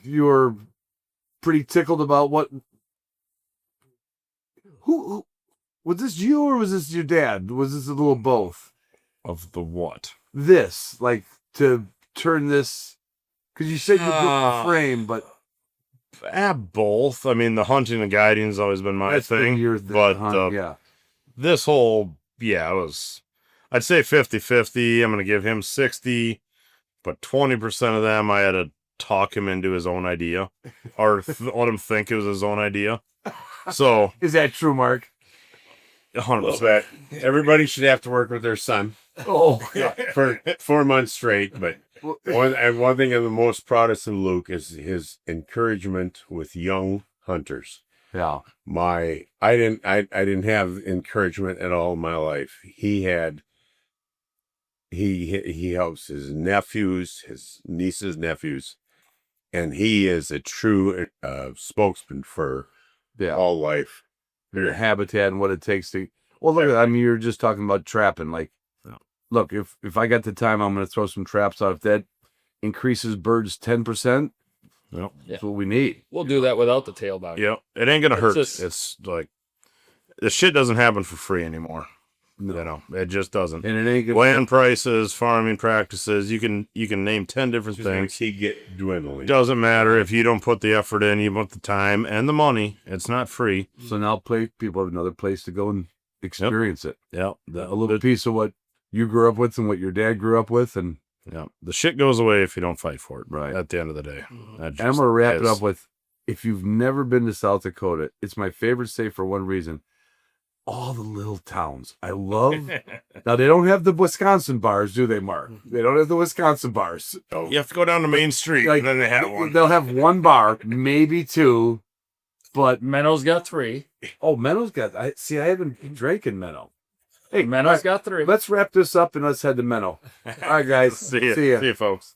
you're pretty tickled about who was this, you or was this your dad? Was this a little both? Of the what? This, like, to turn this, because you said you built the frame, but both. I mean, the hunting and guiding has always been my thing. Your thing, but this whole, it was, I'd say 50-50. I'm going to give him 60, but 20% of them I had to talk him into his own idea, or let him think it was his own idea. So is that true, Mark? 100%. Everybody should have to work with their son. Oh, for 4 months straight. But one thing I'm the most proudest of Luke is his encouragement with young hunters. Yeah. I didn't have encouragement at all in my life. He helps his nephews, his nieces, nephews, and he is a true spokesman for all life. Their habitat and what it takes to. Well, look at that. I mean, you're just talking about trapping. Like, look, if I got the time, I'm going to throw some traps out. If that increases birds 10%, that's what we need. We'll do that without the tail bounty. Yep. It ain't going to hurt. Just, it's like, this shit doesn't happen for free anymore. No. It just doesn't. And it ain't gonna land prices, farming practices. You can name 10 different things. He get dwindling. Doesn't matter if you don't put the effort in. You put the time and the money. It's not free. So now people have another place to go and experience it. Yep. A little piece of what you grew up with and what your dad grew up with, and the shit goes away if you don't fight for it. Right. At the end of the day. And I'm gonna wrap it up with: if you've never been to South Dakota, it's my favorite state for one reason. All the little towns. I love. Now, they don't have the Wisconsin bars, do they, Mark? They don't have the Wisconsin bars. You have to go down to Main Street, and then they have one. They'll have one bar, maybe two, but Menno's got 3. Oh, Menno's got. I haven't drank in Menno. Hey, Menno's got 3. Let's wrap this up and let's head to Menno. All right, guys. See ya. See ya. See you, folks.